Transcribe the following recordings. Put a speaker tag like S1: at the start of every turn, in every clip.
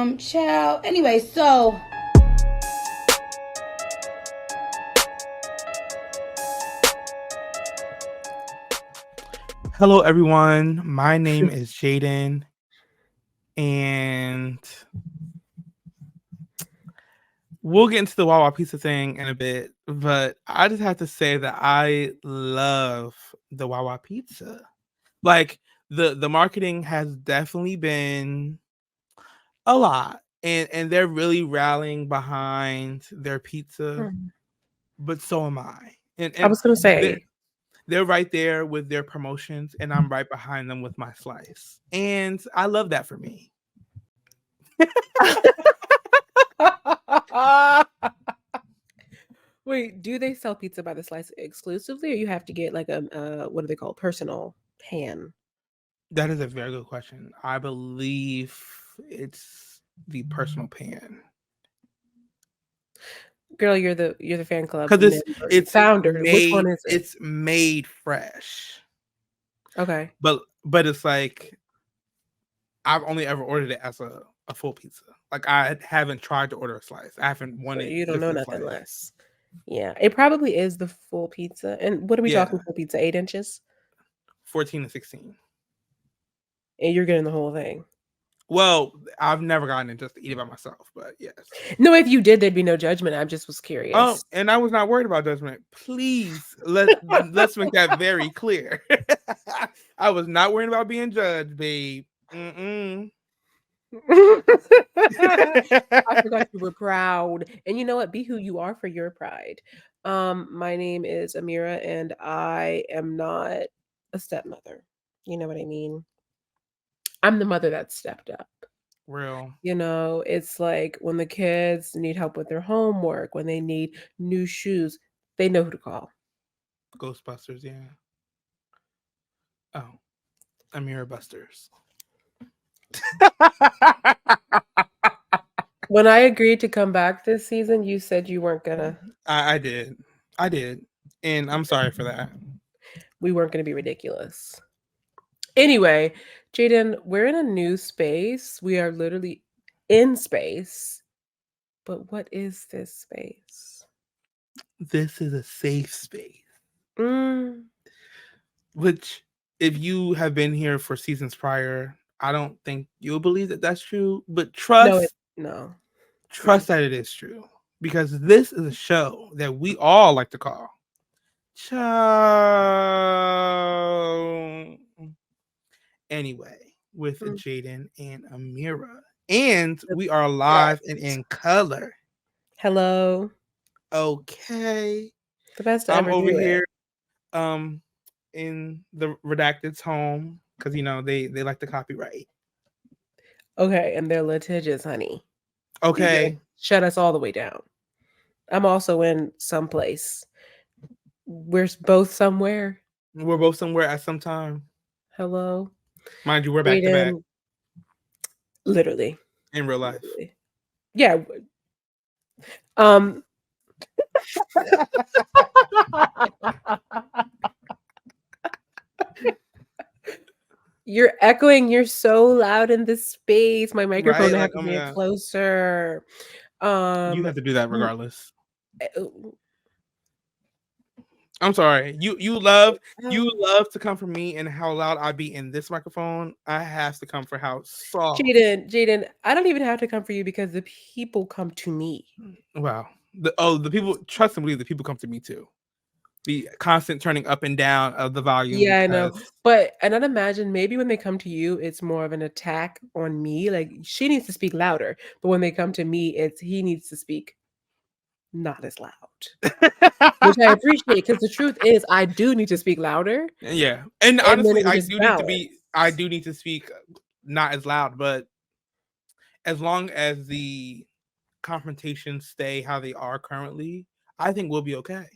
S1: Child. Anyway, so
S2: hello, everyone. My name is Jaden, and we'll get into the Wawa pizza thing in a bit. But I just have to say that I love the Wawa pizza. Like the marketing has definitely been a lot, and they're really rallying behind their pizza. But so am I. And
S3: I was gonna
S2: they're
S3: say,
S2: they're right there with their promotions, and I'm right behind them with my slice. And I love that for me.
S3: wait, do they sell pizza by the slice exclusively, or you have to get like a what do they call personal pan?
S2: That is a very good question. I believe it's the personal pan
S3: Girl, you're the fan club
S2: because
S3: member, founder. Which one is it?
S2: it's made fresh,
S3: Okay,
S2: but it's like I've only ever ordered it as a full pizza. Like I haven't tried to order a slice. I haven't
S3: so
S2: wanted
S3: you don't
S2: just
S3: know
S2: a
S3: nothing
S2: slice.
S3: less. Yeah, it probably is the full pizza. And what are we talking
S2: Yeah,
S3: full pizza? 8 inches,
S2: 14 to 16.
S3: and you're getting the whole thing.
S2: Well, I've never gotten it just to eat it by myself, but yes.
S3: No, if you did, there'd be no judgment. I just was curious.
S2: And I was not worried about judgment. Please let's make that very clear. I was not worried about being judged, babe. Mm-mm.
S3: I forgot you were proud. And you know what? Be who you are for your pride. My name is Amira, and I am not a stepmother. You know what I mean? I'm the mother that stepped up.
S2: Real
S3: It's like when the kids need help with their homework, when they need new shoes, they know who to call.
S2: Ghostbusters, yeah. Oh, Amira Busters.
S3: When I agreed to come back this season, you said you weren't gonna,
S2: I did. I did. And I'm sorry for that.
S3: we weren't gonna be ridiculous. Anyway, Jaden, we're in a new space. We are literally in space. But what is this space?
S2: This is a safe space.
S3: Mm,
S2: Which, if you have been here for seasons prior, I don't think you'll believe that that's true. But
S3: no, no.
S2: trust that it is true, because this is a show that we all like to call Ciao. Anyway, with
S3: Mm.
S2: Jaden and Amira, and
S3: The
S2: we are live and
S3: best.
S2: in color.
S3: Hello.
S2: Okay,
S3: The best to
S2: I'm
S3: ever
S2: over
S3: do it.
S2: here um in the redacted's home because they like the copyright.
S3: Okay, and they're litigious, honey. You're gonna
S2: Okay,
S3: shut us all the way down. I'm also in some place. We're both somewhere.
S2: we're both somewhere at some time.
S3: Hello.
S2: Mind you, we're back to back
S3: Jaden, literally.
S2: in real life.
S3: Literally. Yeah. Um you're echoing. You're so loud in this space. My microphone
S2: Right?
S3: I have
S2: Like,
S3: to
S2: oh my
S3: bring it
S2: god,
S3: closer.
S2: you
S3: Um
S2: have to do that
S3: m-
S2: regardless.
S3: eh,
S2: I'm sorry.
S3: oh,
S2: You love to come for me and how loud I be in this microphone. I have to come for how soft.
S3: Jaden, I don't even have to come for you because the people come to me.
S2: Wow. The people, trust and believe, the people come to me too. The constant turning up and down of the volume
S3: Yeah, I know.
S2: because
S3: But and I'd imagine maybe when they come to you, it's more of an attack on me. Like she needs to speak louder. But when they come to me, it's he needs to speak not as loud. Which I appreciate because the truth is I do need to speak louder.
S2: yeah. And
S3: And then
S2: honestly,
S3: it would just balance.
S2: I do need to speak not as loud, but as long as the confrontations stay how they are currently, I think we'll be okay.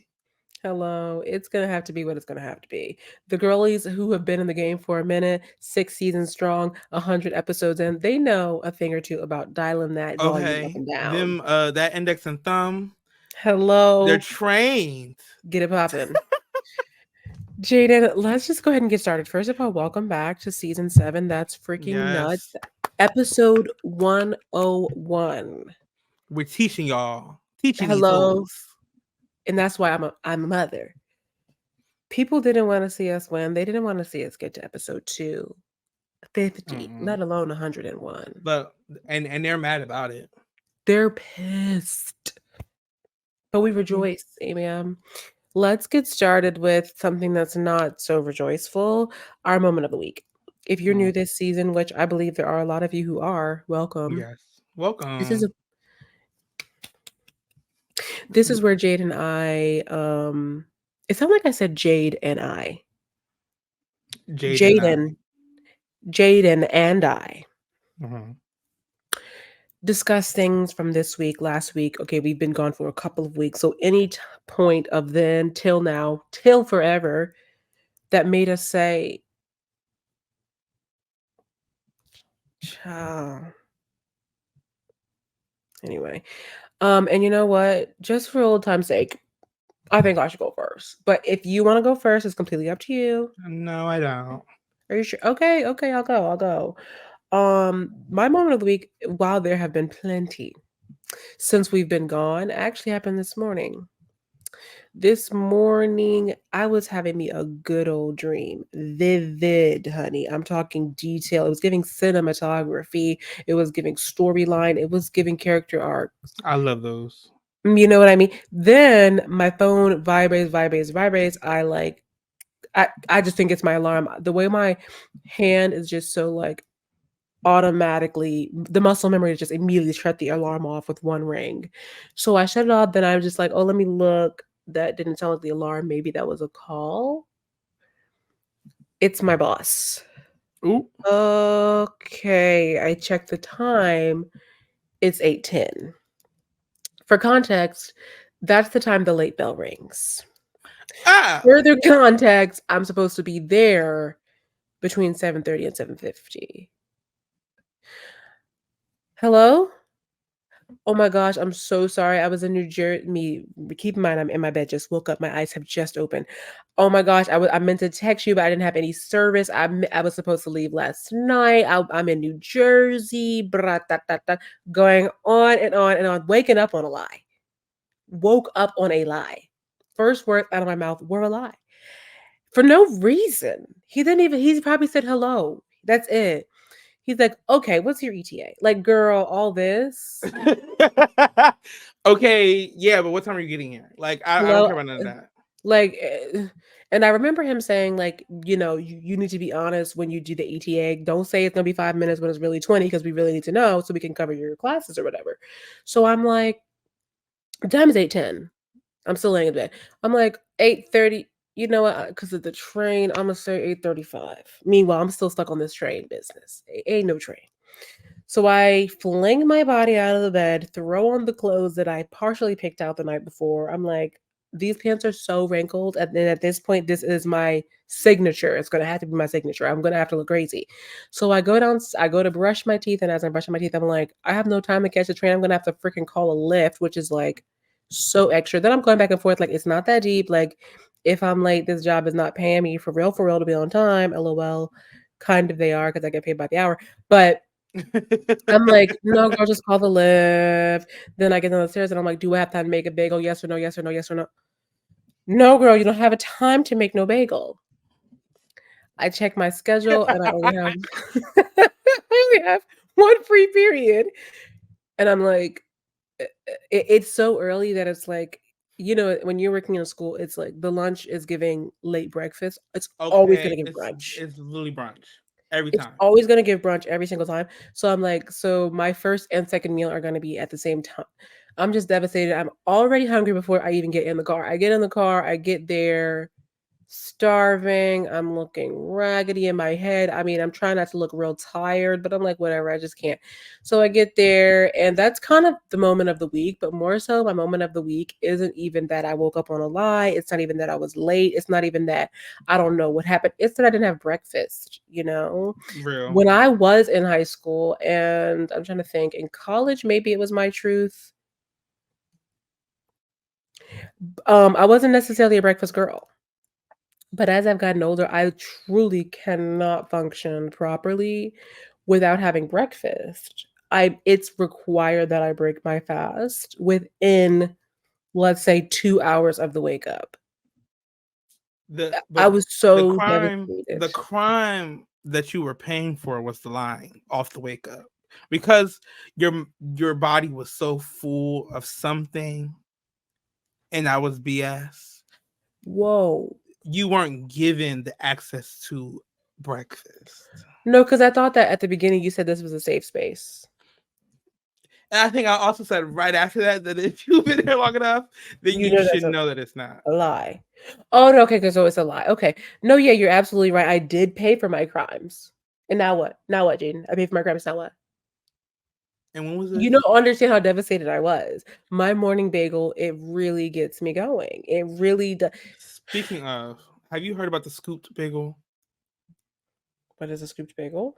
S3: Hello, it's gonna have to be what it's gonna have to be. The girlies who have been in the game for a minute, 6 seasons strong, 100 episodes in, they know a thing or two about dialing that volume up
S2: Okay.
S3: and down.
S2: Them that index and thumb, they're
S3: Hello,
S2: trained.
S3: get it poppin'. Jaden, let's just go ahead and get started. First of all, welcome back to season 7. That's freaking nuts.
S2: Yes.
S3: Episode 101.
S2: We're teaching y'all, teaching these
S3: Hello.
S2: hoes.
S3: And that's why I'm a mother. People didn't want to see us win. They didn't want to see us get to episode 250, let alone 101.
S2: But and they're mad about it.
S3: They're pissed. But we rejoice, amen. Let's get started with something that's not so rejoiceful, our moment of the week. If you're new this season, which I believe there are a lot of you who are, welcome.
S2: Yes. Welcome.
S3: This is where Jade and I, it sounded like I said Jade and I. Jaden and I discuss things from this week, last week. Okay, we've been gone for a couple of weeks. So any point of then till now, till forever, that made us say, child. Anyway, and you know what? Just for old time's sake, I think I should go first. But if you want to go first, it's completely up to you.
S2: No, I don't.
S3: Are you sure? Okay, I'll go. My moment of the week, while there have been plenty since we've been gone, actually happened this morning. This morning, I was having me a good old dream. Vivid, honey. I'm talking detail. It was giving cinematography. It was giving storyline. It was giving character arc.
S2: I love those.
S3: You know what I mean? Then my phone vibrates. I just think it's my alarm. The way my hand is just so like automatically, the muscle memory just immediately shut the alarm off with one ring. So I shut it off. Then I was just like, oh, let me look. That didn't sound like the alarm. Maybe that was a call. It's my boss.
S2: Ooh.
S3: Okay. I checked the time. It's 8:10. For context, that's the time the late bell rings. Further context, I'm supposed to be there between 7:30 and 7:50. Hello? Oh my gosh, I'm so sorry. I was in New Jersey. Keep in mind, I'm in my bed. Just woke up. My eyes have just opened. Oh my gosh, I meant to text you, but I didn't have any service. I was supposed to leave last night. I'm in New Jersey. Going on and on and on. Waking up on a lie. Woke up on a lie. First words out of my mouth were a lie. For no reason. He probably said hello. That's it. He's like, okay, what's your ETA? Like, girl, all this.
S2: Okay, yeah, but what time are you getting here? Like, I don't care about none of that.
S3: Like, and I remember him saying, like, you need to be honest when you do the ETA. Don't say it's gonna be 5 minutes when it's really 20, because we really need to know so we can cover your classes or whatever. So I'm like, the time is 8:10. I'm still laying in bed. I'm like, 8:30. You know what? Because of the train, I'm gonna say 8:35. Meanwhile, I'm still stuck on this train business. Ain't no train. So I fling my body out of the bed, throw on the clothes that I partially picked out the night before. I'm like, these pants are so wrinkled. And then at this point, this is my signature. It's gonna have to be my signature. I'm gonna have to look crazy. So I go to brush my teeth, and as I'm brushing my teeth, I'm like, I have no time to catch the train. I'm gonna have to freaking call a Lyft, which is like so extra. Then I'm going back and forth, like, it's not that deep. Like, if I'm late, this job is not paying me for real to be on time. LOL. Kind of they are, because I get paid by the hour. But I'm like, no, girl, just call the Lyft. Then I get down the stairs and I'm like, do I have time to make a bagel? Yes or no, yes or no, yes or no. No, girl, you don't have a time to make no bagel. I check my schedule and I only have one free period. And I'm like, it's so early that it's like, when you're working in a school, it's like the lunch is giving late breakfast. It's always going to give brunch.
S2: It's literally brunch every
S3: It's
S2: time.
S3: always going to give brunch every single time. So I'm like, so my first and second meal are going to be at the same time. I'm just devastated. I'm already hungry before I even get in the car. I get in the car, I get there starving. I'm looking raggedy in my head. I mean, I'm trying not to look real tired, but I'm like, whatever, I just can't. So I get there, and that's kind of the moment of the week. But more so, my moment of the week isn't even that I woke up on a lie. It's not even that I was late. It's not even that I don't know what happened. It's that I didn't have breakfast,
S2: Real.
S3: When I was in high school, and I'm trying to think, in college, maybe it was my truth. I wasn't necessarily a breakfast girl. But as I've gotten older, I truly cannot function properly without having breakfast. It's required that I break my fast within, let's say, 2 hours of the wake up. I
S2: But
S3: was
S2: the
S3: so
S2: crime
S3: devastated.
S2: the crime that you were paying for was the lying off the wake up, because your body was so full of something, and that was BS.
S3: Whoa.
S2: You weren't given the access to breakfast.
S3: No, because I thought that at the beginning you said this was a safe space.
S2: And I think I also said right after that if you've been here long enough, then
S3: You
S2: you
S3: know that's
S2: should know that it's not.
S3: a lie. Oh, no, okay, so it's a lie. Okay. No, yeah, you're absolutely right. I did pay for my crimes. And now what? Now what, Jaden? I paid for my crimes. Now what?
S2: And when was
S3: You
S2: this?
S3: don't understand how devastated I was. My morning bagel, it really gets me going. It really does.
S2: Speaking of, have you heard about the scooped bagel?
S3: What is a scooped bagel?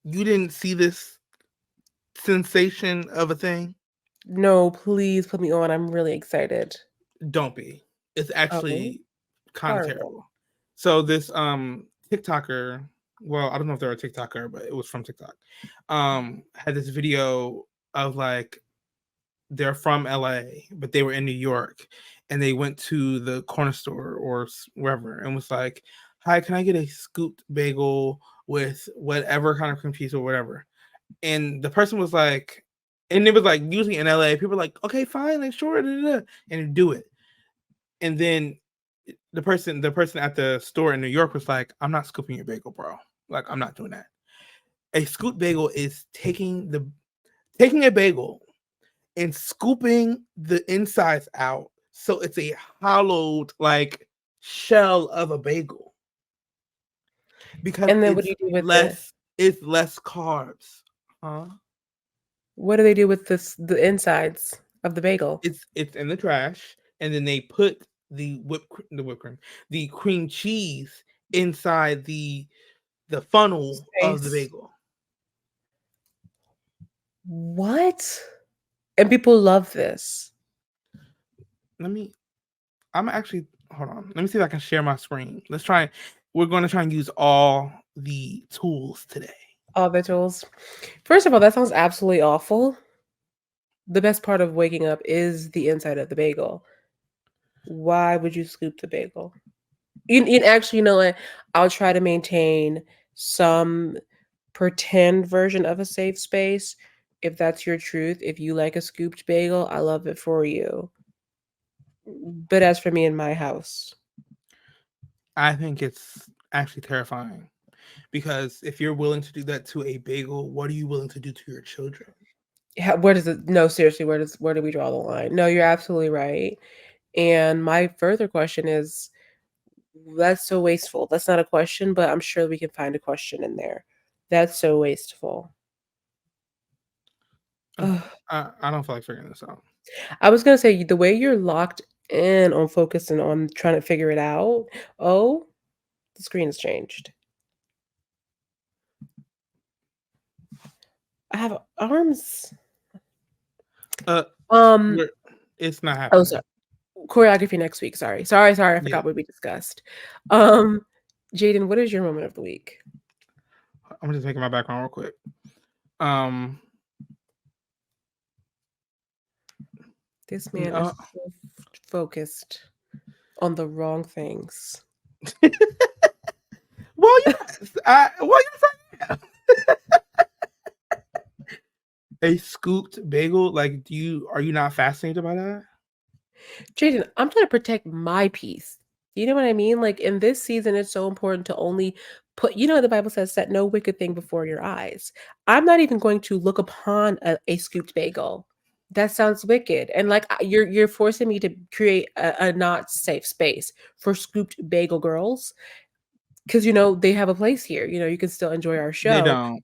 S2: You didn't see this sensation of a thing?
S3: No, please put me on. I'm really excited.
S2: Don't be. It's
S3: Oh,
S2: actually kind of
S3: horrible.
S2: terrible. So this TikToker, well, I don't know if they're a TikToker, but it was from TikTok. Had this video of like they're from LA, but they were in New York, and they went to the corner store or wherever and was like, "Hi, can I get a scooped bagel with whatever kind of cream cheese or whatever?" And the person was like, and it was like usually in LA, people are like, "Okay, fine, like sure," and do it. And then the person at the store in New York was like, "I'm not scooping your bagel, bro. Like, I'm not doing that." A scoop bagel is taking a bagel and scooping the insides out so it's a hollowed like shell of a bagel, because
S3: And then what do you do with
S2: it's less carbs. Huh?
S3: what do they do with the insides of the bagel?
S2: It's in the trash, and then they put the whipped cream, the cream cheese inside the funnel of the
S3: Space.
S2: bagel.
S3: What? And people love this.
S2: I'm actually hold on. Let me see if I can share my screen. We're going to try and use all the tools today.
S3: All the tools. First of all, that sounds absolutely awful. The best part of waking up is the inside of the bagel. Why would you scoop the bagel? You actually, you know what? I'll try to maintain some pretend version of a safe space. If that's your truth, if you like a scooped bagel, I love it for you. But as for me in my house,
S2: I think it's actually terrifying, because if you're willing to do that to a bagel, what are you willing to do to your children?
S3: where does it? No, seriously, where do we draw the line? No, you're absolutely right. And my further question is, that's so wasteful. That's not a question, but I'm sure we can find a question in there. That's so wasteful. Ugh.
S2: I don't feel like figuring this out.
S3: I was gonna say the way you're locked in on focusing on trying to figure it out. Oh, the screen has changed. I have arms.
S2: Uh,
S3: Um.
S2: it's not
S3: Oh,
S2: happening.
S3: sorry. Choreography next week. Sorry. I
S2: Yeah.
S3: forgot what we discussed. Jaden, what is your moment of the week?
S2: I'm just making my background real quick.
S3: This man is so focused on the wrong things.
S2: Well, yes. Yes, a scooped bagel. Like, are you not fascinated by that?
S3: Jaden, I'm trying to protect my peace. You know what I mean? Like in this season, it's so important to only put, you know, the Bible says, set no wicked thing before your eyes. I'm not even going to look upon a scooped bagel. That sounds wicked. And like you're forcing me to create a not safe space for scooped bagel girls. Because you know, they have a place here. You know, you can still enjoy our
S2: They
S3: show.
S2: don't.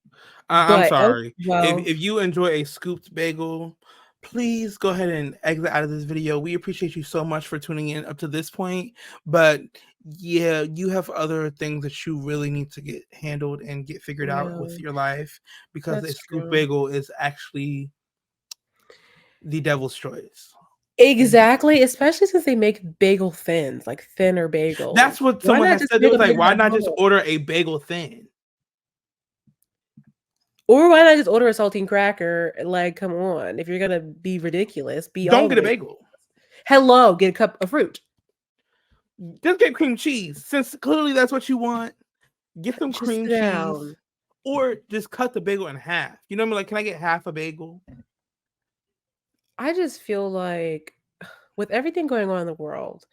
S2: I'm
S3: But oh
S2: sorry.
S3: well,
S2: If you enjoy a scooped bagel, please go ahead and exit out of this video. We appreciate you so much for tuning in up to this point. But yeah, you have other things that you really need to get handled and get figured out
S3: yeah,
S2: with your life, because a
S3: that's
S2: scooped
S3: true.
S2: bagel is actually the devil's choice.
S3: Exactly, especially since they make bagel thins, like thinner bagels.
S2: That's what
S3: Why
S2: someone
S3: not
S2: has
S3: just
S2: said. They
S3: make
S2: was
S3: a
S2: like,
S3: big
S2: why
S3: old
S2: not just
S3: ball?
S2: order a bagel thin?
S3: Or why not just order a saltine cracker? Like, come on. If you're gonna be ridiculous, be
S2: Don't
S3: all the
S2: get a
S3: way.
S2: bagel.
S3: Hello, get a cup of fruit.
S2: Just get cream cheese. Since clearly that's what you want, get some
S3: Just
S2: cream
S3: sit
S2: cheese.
S3: down.
S2: Or just cut the bagel in half. You know what I mean? Like, can I get half a bagel?
S3: I just feel like with everything going on in the world,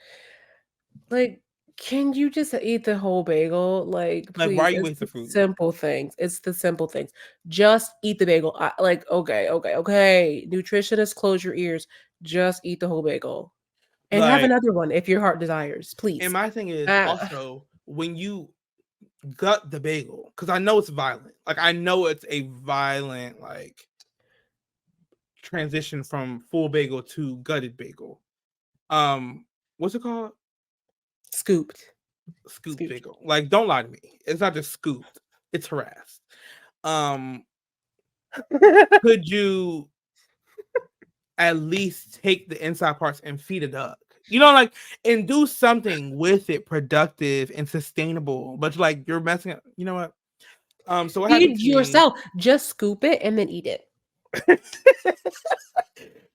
S3: like, can you just eat the whole bagel? Like,
S2: Like, why
S3: please,
S2: are you
S3: it's
S2: wasting
S3: the
S2: food?
S3: simple things. It's the simple things. Just eat the bagel. Like, okay, okay, okay. Nutritionists, close your ears. Just eat the whole bagel. And have
S2: Like,
S3: another one if your heart desires,
S2: and
S3: please.
S2: my thing is
S3: Uh,
S2: also when you gut the bagel, because I know it's violent. Like, I know it's a violent, like, transition from full bagel to gutted bagel. What's it called?
S3: scooped.
S2: Scooped
S3: Scooped.
S2: bagel. Like, don't lie to me. It's not just scooped. It's harassed. Um, could you at least take the inside parts and feed a duck? You know, like, and do something with it productive and sustainable. But like, you're messing up. You know what? So what happened
S3: Feed
S2: to me?
S3: yourself. Just scoop it and then eat it.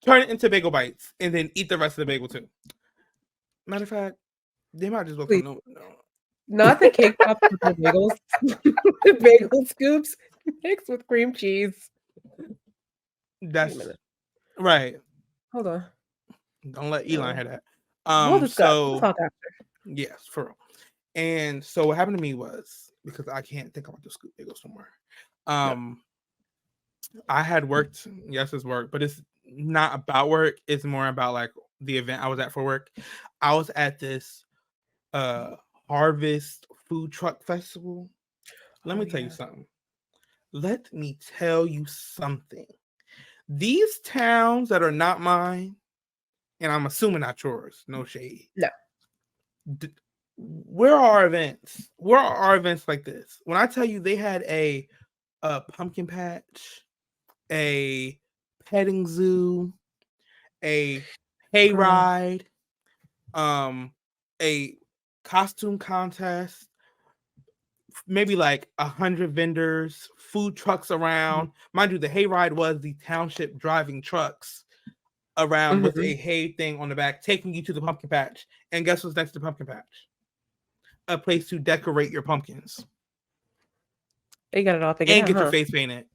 S2: Turn it into bagel bites and then eat the rest of the bagel too. Matter of fact, they might just well
S3: Please.
S2: come no.
S3: Not the cake pops with the bagels. Bagel scoops mixed with cream cheese. Wait a
S2: That's
S3: minute.
S2: right.
S3: Hold on.
S2: Don't let Elon hear that.
S3: We'll discuss. We'll
S2: So
S3: talk after.
S2: yes, for real. And so what happened to me was because I can't think about the scoop bagel somewhere.
S3: No.
S2: I had worked, yes, it's work, but it's not about work. It's more about like the event I was at for work. I was at this uh Harvest Food Truck Festival. Let
S3: Oh
S2: me tell you
S3: yeah.
S2: something. Let me tell you something. These towns that are not mine, and I'm assuming not yours, no shade.
S3: No.
S2: Where are our events? Where are our events like this? When I tell you they had a pumpkin patch, a petting zoo, a
S3: Girl.
S2: hayride, a costume contest, maybe like 100 vendors, food trucks around. Mind you, the hayride was the township driving trucks around with
S3: Mm-hmm.
S2: a hay thing on the back, taking you to the pumpkin patch. And guess what's next to the pumpkin patch? A place to decorate your pumpkins
S3: You got it all figured
S2: and
S3: out,
S2: get your
S3: huh?
S2: face painted.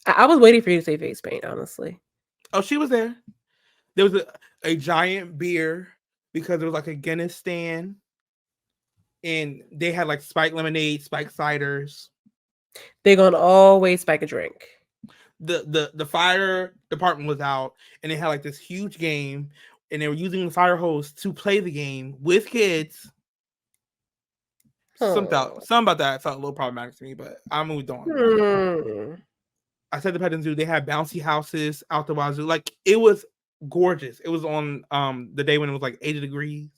S3: I was waiting for you to say face paint, honestly.
S2: Oh, she was there. There was a giant beer because it was like a Guinness stand, and they had like spiked lemonade, spiked ciders.
S3: They gonna always spike a drink.
S2: The fire department was out, and they had like this huge game, and they were using the fire hose to play the game with kids.
S3: Oh.
S2: Some about that felt a little problematic to me, but I moved on.
S3: Hmm.
S2: I said the petting zoo, they had bouncy houses out the wazoo. Like, it was gorgeous. It was on the day when it was like 80 degrees.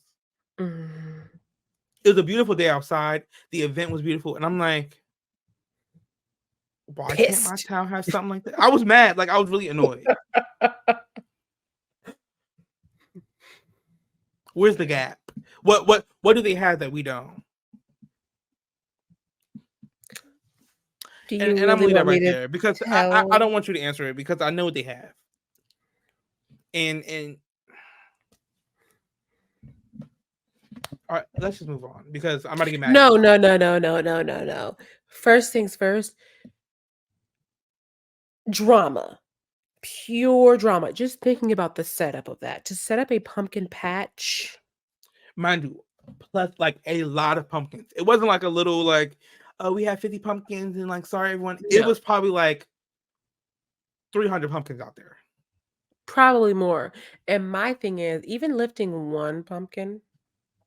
S3: Mm.
S2: It was a beautiful day outside. The event was beautiful, and I'm like, why can't my
S3: Pissed.
S2: town have something like that? I was mad. Like, I was really annoyed. Where's the gap? What do they have that we don't?
S3: Do
S2: And
S3: you
S2: I'm gonna
S3: really
S2: leave that
S3: want me
S2: right
S3: to
S2: there because I
S3: tell?
S2: don't want you to answer it because I know what they have. And all right, let's just move on because I'm about to get mad
S3: No,
S2: again.
S3: no, no, no, no, no, no, no. First things first, drama. Pure drama. Just thinking about the setup of that. To set up a pumpkin patch.
S2: Mind you, plus like a lot of pumpkins. It wasn't like a little like, oh, we have 50 pumpkins and like sorry everyone. It
S3: No,
S2: was probably like 300 pumpkins out there.
S3: probably more. And my thing is, even lifting one pumpkin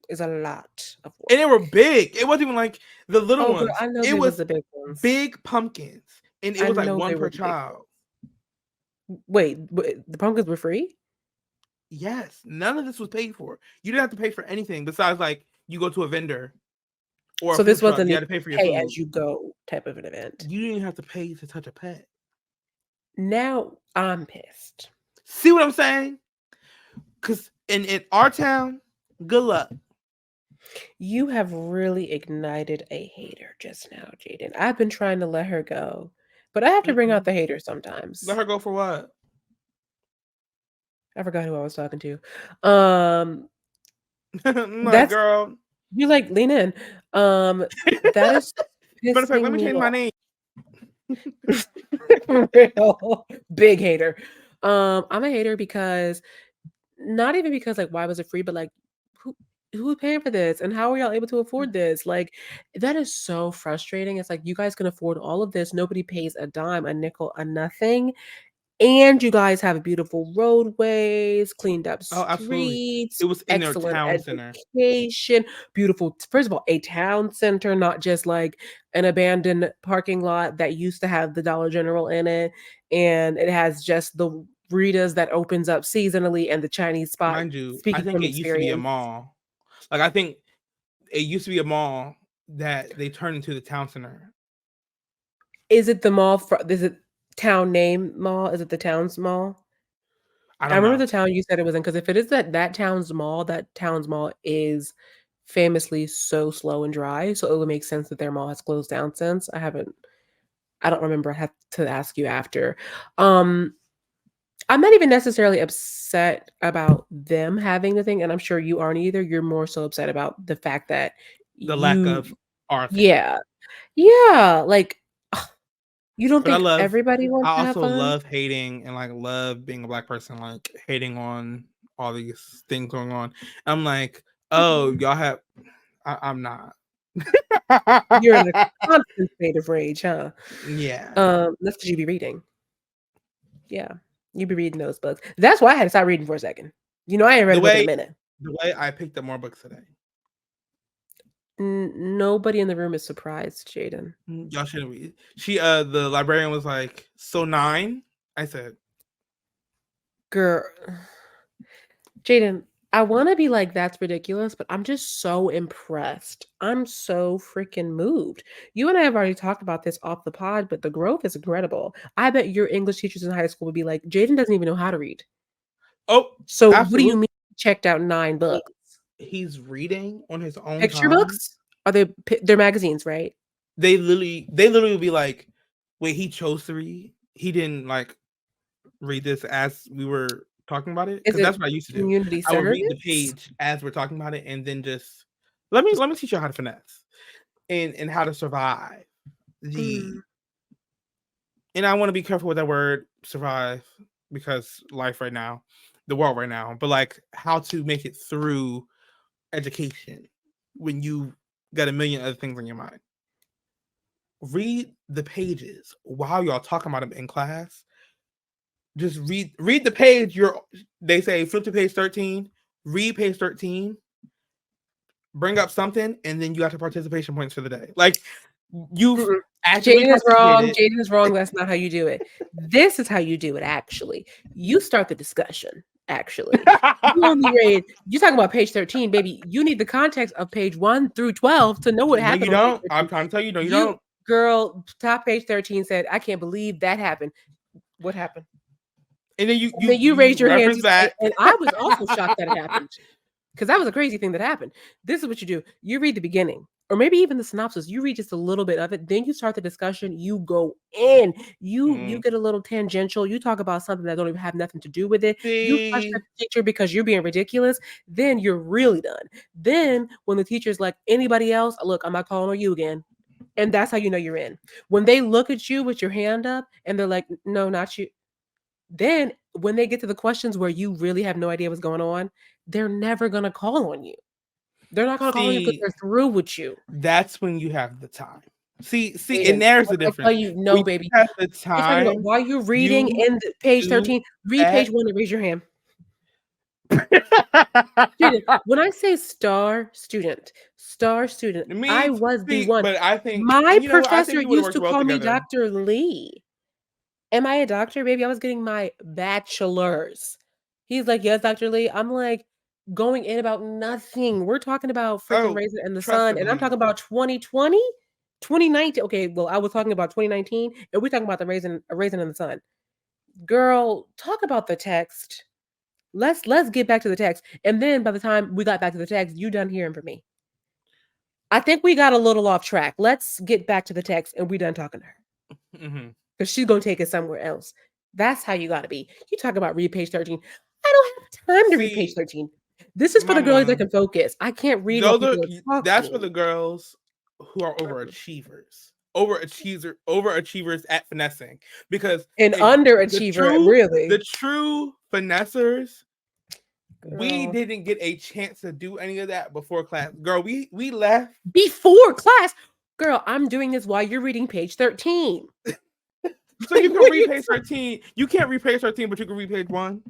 S3: is a lot of
S2: And they
S3: work.
S2: were big. It wasn't even like the little
S3: Oh, girl,
S2: ones.
S3: I know
S2: It
S3: they was
S2: was
S3: the big ones.
S2: big pumpkins. And it
S3: I
S2: was like
S3: know
S2: one
S3: they
S2: per
S3: were the big
S2: child.
S3: ones. Wait, the pumpkins were free?
S2: Yes. None of this was paid for. You didn't have to pay for anything besides like you go to a vendor or a
S3: So
S2: food
S3: this
S2: truck,
S3: wasn't
S2: you
S3: a
S2: had to pay for your
S3: pay
S2: food.
S3: as you go type of an event.
S2: You didn't have to pay to touch a pet.
S3: Now I'm pissed.
S2: See what I'm saying? Because in our town, good luck.
S3: You have really ignited a hater just now, Jaden. I've been trying to let her go. But I have to bring out the haters sometimes.
S2: Let her go for what?
S3: I forgot who I was talking to.
S2: Like,
S3: That's
S2: girl.
S3: you like lean in. That is
S2: Matter of fact, let
S3: pissing
S2: me
S3: me
S2: change my name.
S3: Real big hater. I'm a hater because not even because like why was it free, but like who who's paying for this and how are y'all able to afford this? Like that is so frustrating. It's like you guys can afford all of this. Nobody pays a dime, a nickel, a nothing. And you guys have beautiful roadways, cleaned up
S2: Oh, absolutely.
S3: streets,
S2: It was in their
S3: excellent
S2: town center.
S3: education, beautiful, first of all, a town center, not just like an abandoned parking lot that used to have the Dollar General in it. And it has just the Rita's that opens up seasonally and the Chinese spot,
S2: Mind you, I
S3: speaking
S2: think
S3: from
S2: it used to be a
S3: experience.
S2: mall. Like, I think it used to be a mall that they turned into the town center.
S3: Is it the mall? Is it town name mall? Is it the town's mall?
S2: I
S3: I
S2: don't
S3: remember
S2: know.
S3: the town you said it was in, because if it is that town's mall, that town's mall is famously so slow and dry, so it would make sense that their mall has closed down since. I don't remember. I have to ask you after. Um, I'm not even necessarily upset about them having the thing, and I'm sure you aren't either. You're more so upset about the fact that
S2: The lack
S3: you
S2: of our thing.
S3: yeah. Yeah, like, you don't
S2: But
S3: think everybody
S2: I
S3: wants to have
S2: also
S3: fun?
S2: love hating and like love being a black person, like hating on all these things going on. I'm like, oh, y'all have I'm not.
S3: You're in a constant state of rage, huh?
S2: Yeah.
S3: That's because you be reading. Yeah, you be reading those books. That's why I had to stop reading for a second. You know, I ain't read
S2: The
S3: a book in a
S2: way
S3: minute.
S2: I picked up more books today.
S3: Nobody in the room is surprised, Jaden.
S2: Y'all shouldn't read. The librarian was like, so 9? I said,
S3: Girl, Jaden, I want to be like, that's ridiculous, but I'm just so impressed. I'm so freaking moved. You and I have already talked about this off the pod, but the growth is incredible. I bet your English teachers in high school would be like, Jaden doesn't even know how to read.
S2: oh,
S3: So what do you
S2: absolutely.
S3: mean you checked out 9 books?
S2: He's reading on his own
S3: Picture
S2: time.
S3: books? Are they they're magazines, right?
S2: They literally would be like, wait, he chose to read. He didn't like read this as we were talking about it,
S3: Is
S2: because
S3: it
S2: that's what I used to do.
S3: community
S2: I would read the
S3: service?
S2: page as we're talking about it, and then just let me teach you how to finesse and how to survive the.
S3: Mm.
S2: And I want to be careful with that word survive because life right now, the world right now, but like how to make it through education when you got a million other things on your mind. Read the pages while y'all talking about them in class. Just read the page. They say flip to page 13, read page 13, bring up something, and then you got your participation points for the day. Like you've
S3: Mm-mm.
S2: actively
S3: Jaden is wrong.
S2: participated.
S3: Jaden is wrong. That's not how you do it. This is how you do it, actually. You start the discussion, actually. You only read, you talking about page 13, baby. You need the context of page 1 through 12 to know what
S2: No, you
S3: happened on page
S2: don't.
S3: 13.
S2: I'm trying to tell you, no, you
S3: You,
S2: don't.
S3: girl, top page 13 said, I can't believe that happened. What happened?
S2: And then
S3: And then you raised your hand.
S2: reference
S3: You say,
S2: that.
S3: and I was also shocked that it happened. Because that was a crazy thing that happened. This is what you do. You read the beginning, or maybe even the synopsis. You read just a little bit of it, then you start the discussion. You go in. You get a little tangential. You talk about something that don't even have nothing to do with it. You touch
S2: See,
S3: the teacher because you're being ridiculous. Then you're really done. Then when the teacher's like, anybody else, look, I'm not calling on you again. And that's how you know you're in. When they look at you with your hand up and they're like, no, not you. Then when they get to the questions where you really have no idea what's going on, they're never gonna call on you. They're not gonna call on you because
S2: see,
S3: they're through with you.
S2: that's when you have the time. See, and
S3: Aiden,
S2: there's
S3: when
S2: the
S3: I tell
S2: difference.
S3: you,
S2: When
S3: no,
S2: you
S3: baby.
S2: have the
S3: You're talking about
S2: time,
S3: while you're reading
S2: you
S3: in the page
S2: do
S3: 13, read
S2: that.
S3: page 1 and raise your hand. Student, when I say star student, I
S2: Me,
S3: was the
S2: see,
S3: one.
S2: but I think,
S3: My
S2: and you know what? I
S3: professor
S2: think we would have
S3: used
S2: worked
S3: to
S2: well
S3: call me
S2: together.
S3: Dr. Lee. Am I a doctor, baby? I was getting my bachelor's. He's like, yes, Dr. Lee. I'm like, going in about nothing. We're talking about freaking
S2: Oh,
S3: Raisin in the
S2: trust
S3: Sun,
S2: and
S3: and I'm
S2: believe.
S3: talking about 2020, 2019. Okay, well, I was talking about 2019, and we're talking about the Raisin in the Sun. Girl, talk about the text. Let's get back to the text. And then by the time we got back to the text, you done hearing from me. I think we got a little off track. Let's get back to the text, and we done talking to her.
S2: Mm-hmm.
S3: because she's gonna take it somewhere else. That's how you gotta be. You talk about read page 13. I don't have time to read page
S2: See,
S3: 13. This is for the girls that
S2: mama,
S3: can focus. I can't read while
S2: those are
S3: people are
S2: that's for
S3: talking.
S2: the girls who are overachievers. Overachievers at finessing. Because
S3: An
S2: if the
S3: underachiever,
S2: true
S3: really.
S2: the true finessers, we
S3: Girl.
S2: didn't get a chance to do any of that before class. Girl, we left.
S3: Before class. Girl, I'm doing this while you're reading page 13.
S2: So
S3: Like,
S2: you can
S3: what are
S2: read
S3: you
S2: page 13. You can't read page 13, but you can read page 1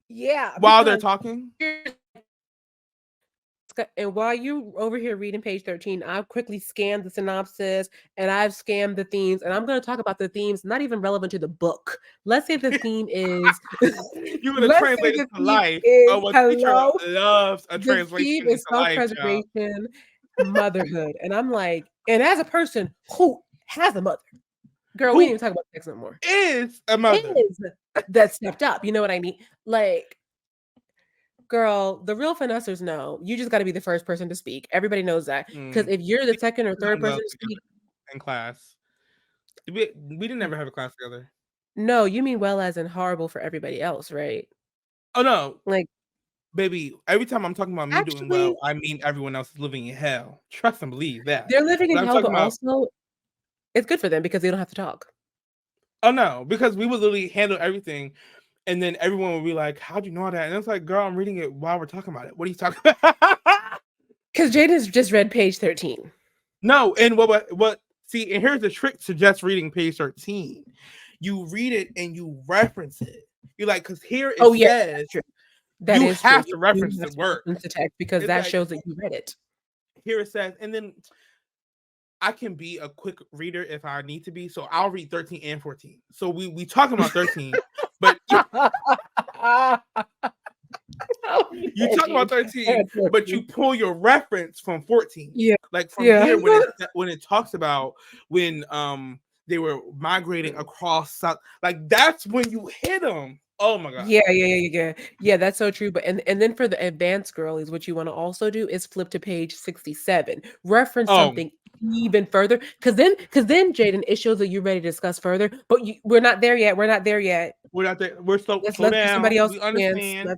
S3: Yeah,
S2: while they're
S3: because
S2: talking.
S3: and while you over here reading page 13, I've quickly scanned the synopsis and I've scanned the themes, and I'm going to talk about the themes not even relevant to the book. Let's say the theme is
S2: You would have
S3: let's say
S2: translated
S3: the
S2: to
S3: theme
S2: life.
S3: is
S2: Oh, a teacher
S3: hello.
S2: loves a
S3: The theme
S2: translation into
S3: is
S2: life, child.
S3: self-preservation, motherhood. And I'm like, and as a person who has a mother, girl, we
S2: Who
S3: didn't even talk about sex no more.
S2: is a mother?
S3: Is that stepped up. You know what I mean? Like, girl, the real finessers know you just got to be the first person to speak. Everybody knows that. Because if you're the
S2: We
S3: second or third
S2: hung
S3: person
S2: up
S3: to
S2: together
S3: speak,
S2: in class. We didn't ever have a class together.
S3: no, you mean well as in horrible for everybody else, right?
S2: Oh no,
S3: Like,
S2: baby. Every time I'm talking about me doing well,
S3: actually,
S2: I mean everyone else is living in hell. Trust and believe that.
S3: they're living
S2: But
S3: in
S2: I'm
S3: hell,
S2: talking
S3: but
S2: about
S3: also it's good for them because they don't have to talk.
S2: oh no, because we would literally handle everything, and then everyone would be like, "How'd you know that?" And it's like, "Girl, I'm reading it while we're talking about it. What are you talking about?"
S3: Because Jaden's just read page 13.
S2: No, and what? See, and here's the trick to just reading page 13. You read it and you reference it. You're like, because here it
S3: Oh, yeah,
S2: says
S3: that's true. That
S2: you
S3: is true.
S2: have to
S3: You
S2: reference
S3: do have
S2: the
S3: to
S2: work.
S3: reference the text because
S2: It's
S3: that
S2: like
S3: shows that you read it.
S2: here it says, and then I can be a quick reader if I need to be. So I'll read 13 and 14. So we talking about 13, but you talk about 13, but you pull your reference from 14.
S3: Yeah.
S2: Like from
S3: Yeah.
S2: here when it talks about when they were migrating across South, like that's when you hit them. Oh my god.
S3: Yeah, that's so true. But and then for the advanced girlies, what you want to also do is flip to page 67. Reference
S2: Oh,
S3: something even further. Because then Jaden, it shows that you're ready to discuss further. But we're not there yet. We're not there yet.
S2: we're not there. We're slow
S3: Let's give somebody
S2: down.
S3: else
S2: We
S3: a chance.
S2: understand.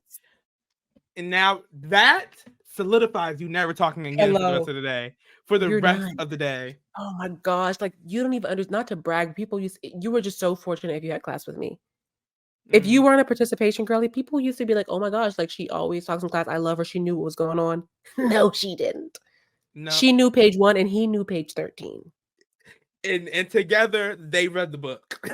S2: And now that solidifies you never talking again for the rest
S3: Hello.
S2: of the day. For the
S3: You're
S2: rest
S3: done.
S2: of the day.
S3: Oh my gosh. Like, you don't even understand, not to brag. You were just so fortunate if you had class with me. If you weren't a participation girly, people used to be like, "Oh my gosh, like she always talks in class. I love her. She knew what was going on." No, she didn't.
S2: No.
S3: She knew page 1 and he knew page 13.
S2: And together they read the book.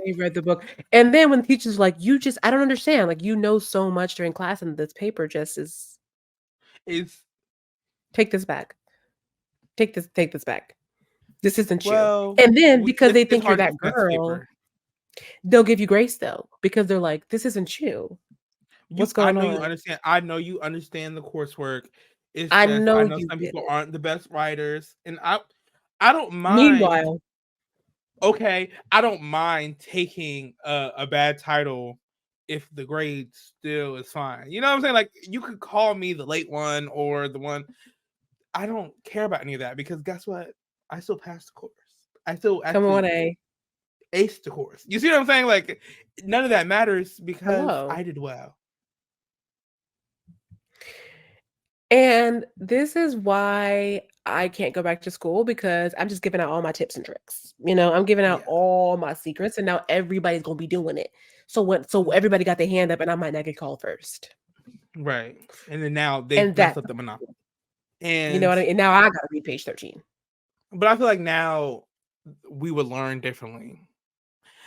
S3: They read the book. And then when the teacher's like, I don't understand. Like, you know so much during class and this paper just is
S2: It's
S3: take this back. Take this back. This isn't you.
S2: well,
S3: And then because they
S2: it's
S3: think you're
S2: hard to
S3: that
S2: discuss
S3: girl,
S2: paper.
S3: they'll give you grace though, because they're like, this isn't you. What's
S2: I
S3: going
S2: know
S3: on?
S2: you understand. I know you understand the coursework. It's
S3: I
S2: just I
S3: know
S2: know
S3: you
S2: some
S3: get
S2: people
S3: it.
S2: aren't the best writers, and I don't mind.
S3: Meanwhile,
S2: Okay, I don't mind taking a bad title if the grade still is fine. You know what I'm saying? Like you could call me the late one or the one. I don't care about any of that because guess what? I still passed the course. I still
S3: come on,
S2: actually aced the course. You see what I'm saying? Like none of that matters because
S3: hello.
S2: I did well.
S3: And this is why I can't go back to school because I'm just giving out all my tips and tricks. I'm giving out
S2: Yeah.
S3: all my secrets, and now everybody's gonna be doing it. So everybody got their hand up, and I might not get called first.
S2: Right. And then now they
S3: And
S2: messed
S3: that,
S2: up the monopoly.
S3: you know
S2: And
S3: what I mean? And now I gotta read page 13.
S2: but I feel like now we would learn differently.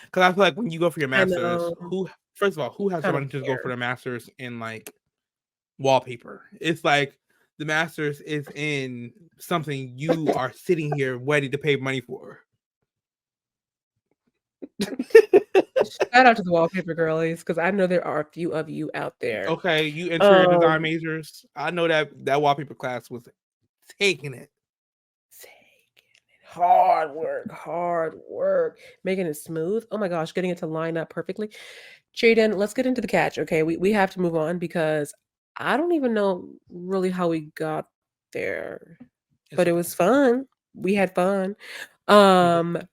S2: Because I feel like when you go for your
S3: I
S2: masters,
S3: know.
S2: first of all, who has
S3: I
S2: the
S3: don't
S2: money to go for
S3: care.
S2: the masters in like wallpaper? It's like the masters is in something you are sitting here ready to pay money for.
S3: Shout out to the wallpaper girlies because I know there are a few of you out there.
S2: Okay, you interior design
S3: Um,
S2: majors. I know that wallpaper class was taking it.
S3: hard work, making it smooth. Oh my gosh, getting it to line up perfectly. Jaden, let's get into the catch. Okay, we have to move on because I don't even know really how we got there,
S2: It's
S3: but it
S2: okay.
S3: was fun. We had fun.
S2: We did.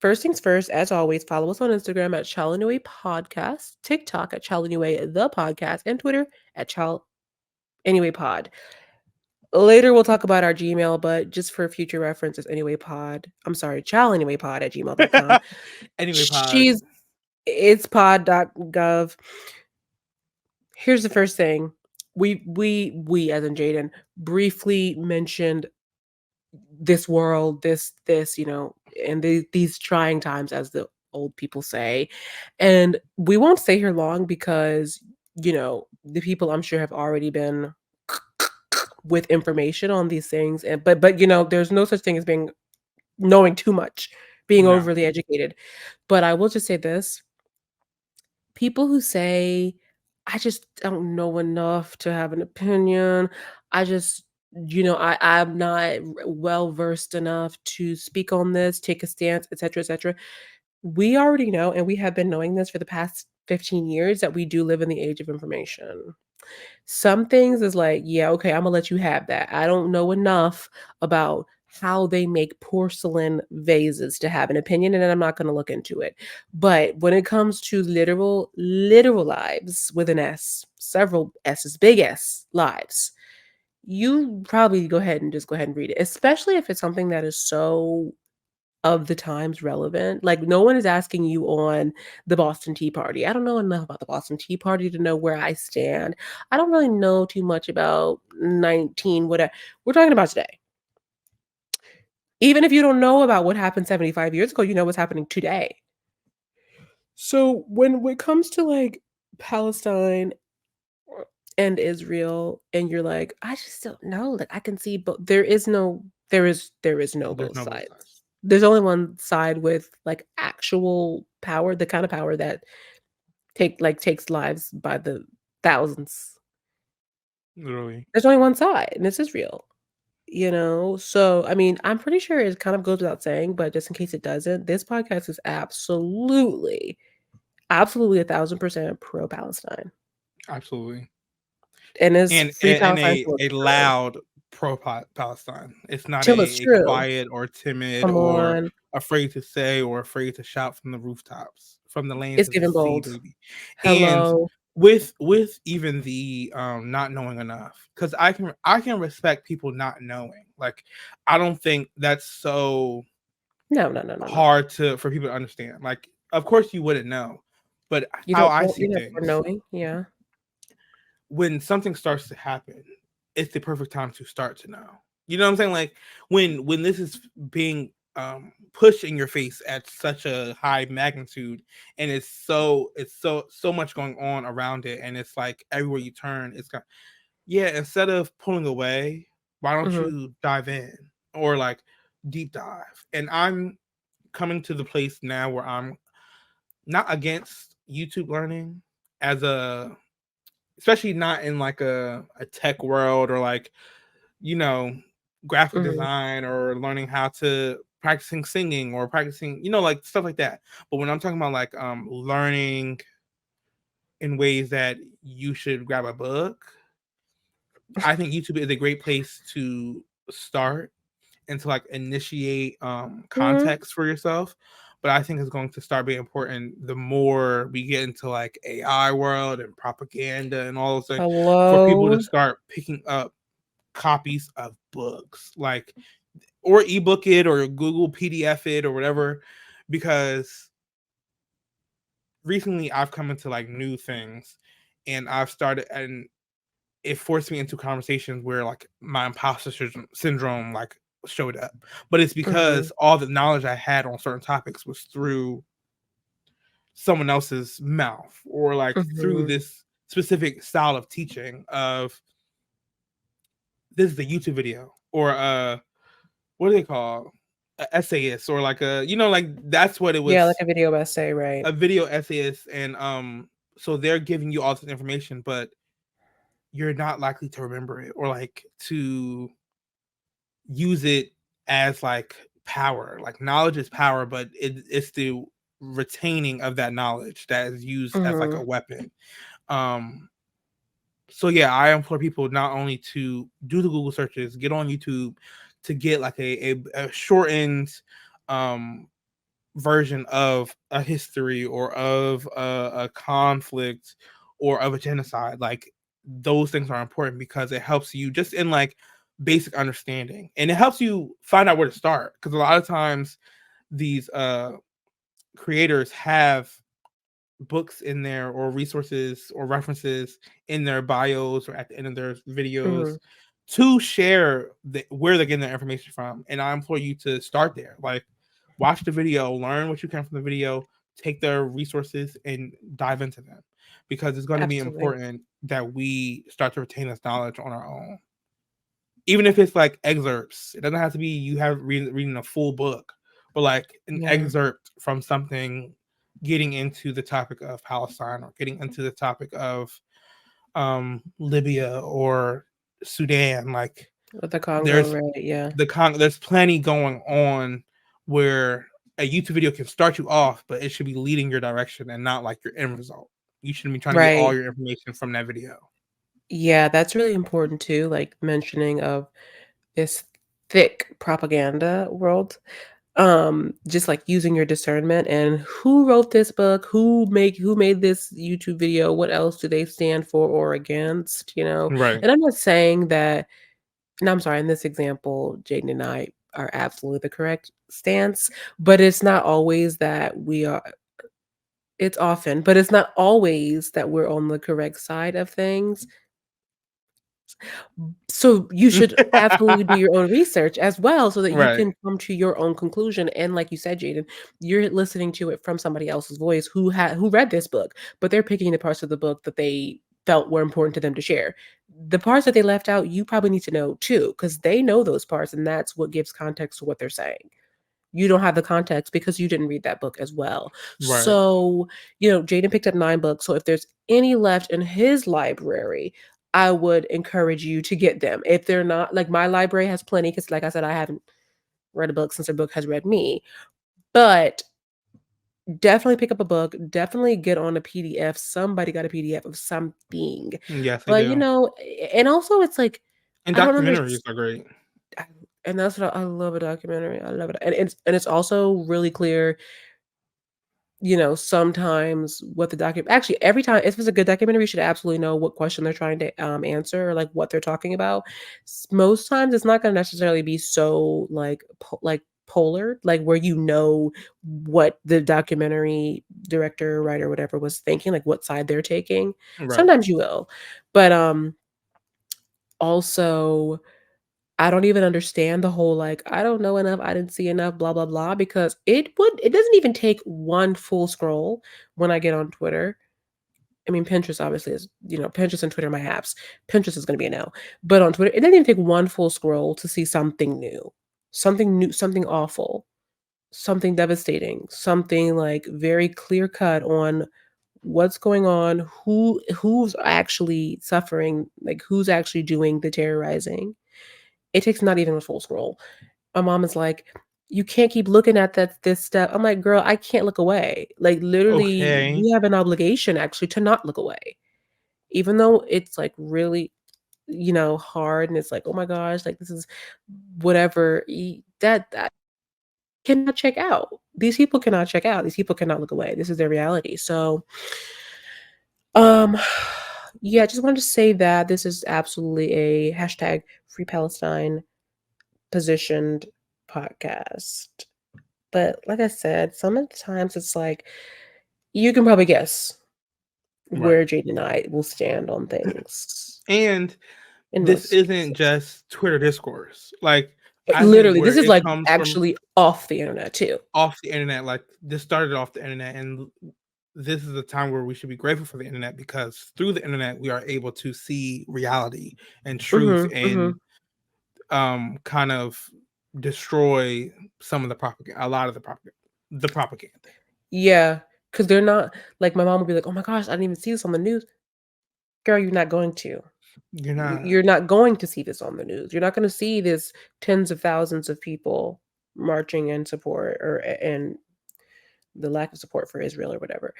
S3: First things first, as always, follow us on Instagram at Child Anyway Podcast, TikTok at Child Anyway the Podcast, and Twitter at Child Anyway Pod. Later, we'll talk about our Gmail, but just for future reference, it's anyway pod. I'm sorry, child@anywaypod at gmail.com.
S2: Anyway, pod.
S3: She's it's pod.gov. Here's the first thing. We as in Jaden briefly mentioned this world, this, and these trying times, as the old people say. And we won't stay here long because, the people I'm sure have already been with information on these things. And but there's no such thing as being knowing too much, being
S2: No.
S3: overly educated. But I will just say this. People who say, I just don't know enough to have an opinion. I just, I'm not well versed enough to speak on this, take a stance, etc., etc. We already know, and we have been knowing this for the past 15 years, that we do live in the age of information. Some things is like, yeah, okay, I'm gonna let you have that. I don't know enough about how they make porcelain vases to have an opinion, and then I'm not gonna look into it. But when it comes to literal lives with an S, several S's, big S lives, you probably go ahead and read it, especially if it's something that is so of the times relevant. Like, no one is asking you on the Boston Tea Party. I don't know enough about the Boston Tea Party to know where I stand. I don't really know too much about 19 whatever. We're talking about today. Even if you don't know about what happened 75 years ago, you know what's happening today. So when it comes to like Palestine and Israel, and you're like, I just don't know. Like, I can see, but there is no
S2: There's
S3: both
S2: no both
S3: sides.
S2: sides.
S3: There's only one side with like actual power, the kind of power that takes lives by the thousands.
S2: Literally.
S3: There's only one side, and it's Israel. So I mean, I'm pretty sure it kind of goes without saying, but just in case it doesn't, this podcast is absolutely 1,000% pro-Palestine,
S2: Absolutely.
S3: and it's
S2: And
S3: free
S2: and
S3: Palestine
S2: a
S3: till
S2: a
S3: it's true.
S2: loud pro Palestine. It's not
S3: Till it's
S2: a
S3: true.
S2: quiet or timid
S3: Come
S2: or
S3: on,
S2: afraid to say or afraid to shout from the rooftops, from the lanes
S3: it's
S2: of the
S3: giving
S2: sea,
S3: bold.
S2: baby. And
S3: Hello.
S2: with even the not knowing enough, because I can respect people not knowing. Like, I don't think that's so
S3: No, no, no, no, no.
S2: hard for people to understand. Like, of course you wouldn't know, but
S3: You
S2: how
S3: don't
S2: I
S3: fault
S2: see
S3: you for
S2: things,
S3: knowing. Yeah.
S2: when something starts to happen, it's the perfect time to start to know. You know what I'm saying? Like, when this is being pushed in your face at such a high magnitude, and it's so much going on around it, and it's like everywhere you turn, it's got, yeah. Instead of pulling away, why don't
S3: Mhm.
S2: you dive in, or like deep dive? And I'm coming to the place now where I'm not against YouTube learning, as a especially not in like a tech world, or like, you know, graphic
S3: Mhm.
S2: design, or learning how to practicing singing, or practicing, like stuff like that. But when I'm talking about like learning in ways that you should grab a book, I think YouTube is a great place to start, and to like initiate
S3: Mhm.
S2: context for yourself. But I think it's going to start being important the more we get into like AI world and propaganda and all those things, for people to
S3: Hello.
S2: start picking up copies of books, like, or ebook it, or Google PDF it, or whatever. Because recently I've come into like new things, and I've started, and it forced me into conversations where like my imposter syndrome like showed up. But it's
S3: Mhm.
S2: because all the knowledge I had on certain topics was through someone else's mouth, or like through
S3: Mhm.
S2: this specific style of teaching of, this is a YouTube video, or what do they call, a essayist, or like a, like, that's what it
S3: Yeah, like
S2: was,
S3: a video essay, right?
S2: a video essayist. And so they're giving you all this information, but you're not likely to remember it, or like to use it as like power. Like, knowledge is power, but it's the retaining of that knowledge that is used as like
S3: Mhm.
S2: a weapon. um so yeah, I implore people not only to do the Google searches, get on YouTube, to get like a shortened um version of a history or of a conflict or of a genocide. Like those things are important because it helps you just in like basic understanding, and it helps you find out where to start, because a lot of times these creators have books in there or resources or references in their bios or at the end of their videos
S3: Mhm.
S2: to share where they're getting their information from. And I implore you to start there. Like, watch the video, learn what you can from the video, take their resources and dive into them, because it's going to be
S3: Absolutely.
S2: important that we start to retain this knowledge on our own. Even if it's like excerpts, it doesn't have to be you have reading a full book, but like an
S3: Yeah.
S2: excerpt from something getting into the topic of Palestine or getting into the topic of Libya or Sudan. Like
S3: With the Congo,
S2: there's
S3: right? Yeah.
S2: there's plenty going on where a YouTube video can start you off, but it should be leading your direction and not like your end result. You shouldn't be trying to get all
S3: Right.
S2: your information from that video.
S3: Yeah, that's really important too, like mentioning of this thick propaganda world. Just like using your discernment and who wrote this book, who made this YouTube video, what else do they stand for or against, you know?
S2: Right.
S3: And I'm not saying that, and I'm sorry, in this example, Jaden and I are absolutely the correct stance, but it's not always that we are. It's often, but it's not always that we're on the correct side of things. So you should absolutely do your own research as well so that you
S2: Right.
S3: can come to your own conclusion. And like you said, Jaden, you're listening to it from somebody else's voice who read this book, but they're picking the parts of the book that they felt were important to them to share. The parts that they left out, you probably need to know too, because they know those parts, and that's what gives context to what they're saying. You don't have the context because you didn't read that book as well.
S2: Right.
S3: So, Jaden picked up 9 books. So if there's any left in his library, I would encourage you to get them. If they're not, like my library has plenty, because like I said, I haven't read a book since a book has read me. But definitely pick up a book. Definitely get on a PDF. Somebody got a PDF of something.
S2: Yes, I
S3: But
S2: do.
S3: and also it's like
S2: And
S3: I don't
S2: documentaries
S3: understand.
S2: are great.
S3: And that's what I love a documentary. I love it. And it's also really clear, sometimes what the document actually every time if it's a good documentary, you should absolutely know what question they're trying to answer or like what they're talking about. Most times it's not going to necessarily be so like like polar, like where what the documentary director, writer, whatever was thinking, like what side they're taking.
S2: Right.
S3: Sometimes you will, but also I don't even understand the whole like, I don't know enough, I didn't see enough, blah, blah, blah, because it doesn't even take one full scroll when I get on Twitter. I mean, Pinterest obviously is, Pinterest and Twitter are my apps. Pinterest is going to be a no. But on Twitter, it doesn't even take one full scroll to see something new, something awful, something devastating, something like very clear cut on what's going on, who's actually suffering, like who's actually doing the terrorizing. It takes not even a full scroll. My mom is like, "You can't keep looking at this stuff." I'm like, "Girl, I can't look away." Like, literally,
S2: Okay.
S3: we have an obligation actually to not look away. Even though it's, like, really, hard and it's like, "Oh my gosh, like, this is whatever." That cannot check out. These people cannot check out. These people cannot look away. This is their reality. So, um, yeah, I just wanted to say that this is absolutely a hashtag Free Palestine positioned podcast. But like I said, some of the times it's like you can probably guess
S2: Right.
S3: where Jaden and I will stand on things
S2: And
S3: in
S2: this
S3: most
S2: isn't
S3: cases.
S2: just Twitter discourse. Like, I think
S3: Literally,
S2: where
S3: this is
S2: it
S3: like
S2: comes from
S3: actually off the internet too.
S2: off the internet, like this started off the internet, and this is a time where we should be grateful for the internet, because through the internet we are able to see reality and truth
S3: Mhm,
S2: and
S3: mhm.
S2: kind of destroy some of the propaganda, a lot of the propaganda.
S3: Yeah, because they're not like my mom would be like, "Oh my gosh, I didn't even see this on the news." Girl, you're not going to.
S2: You're not.
S3: You're not going to see this on the news. You're not going to see this tens of thousands of people marching in support or and the lack of support for Israel or whatever.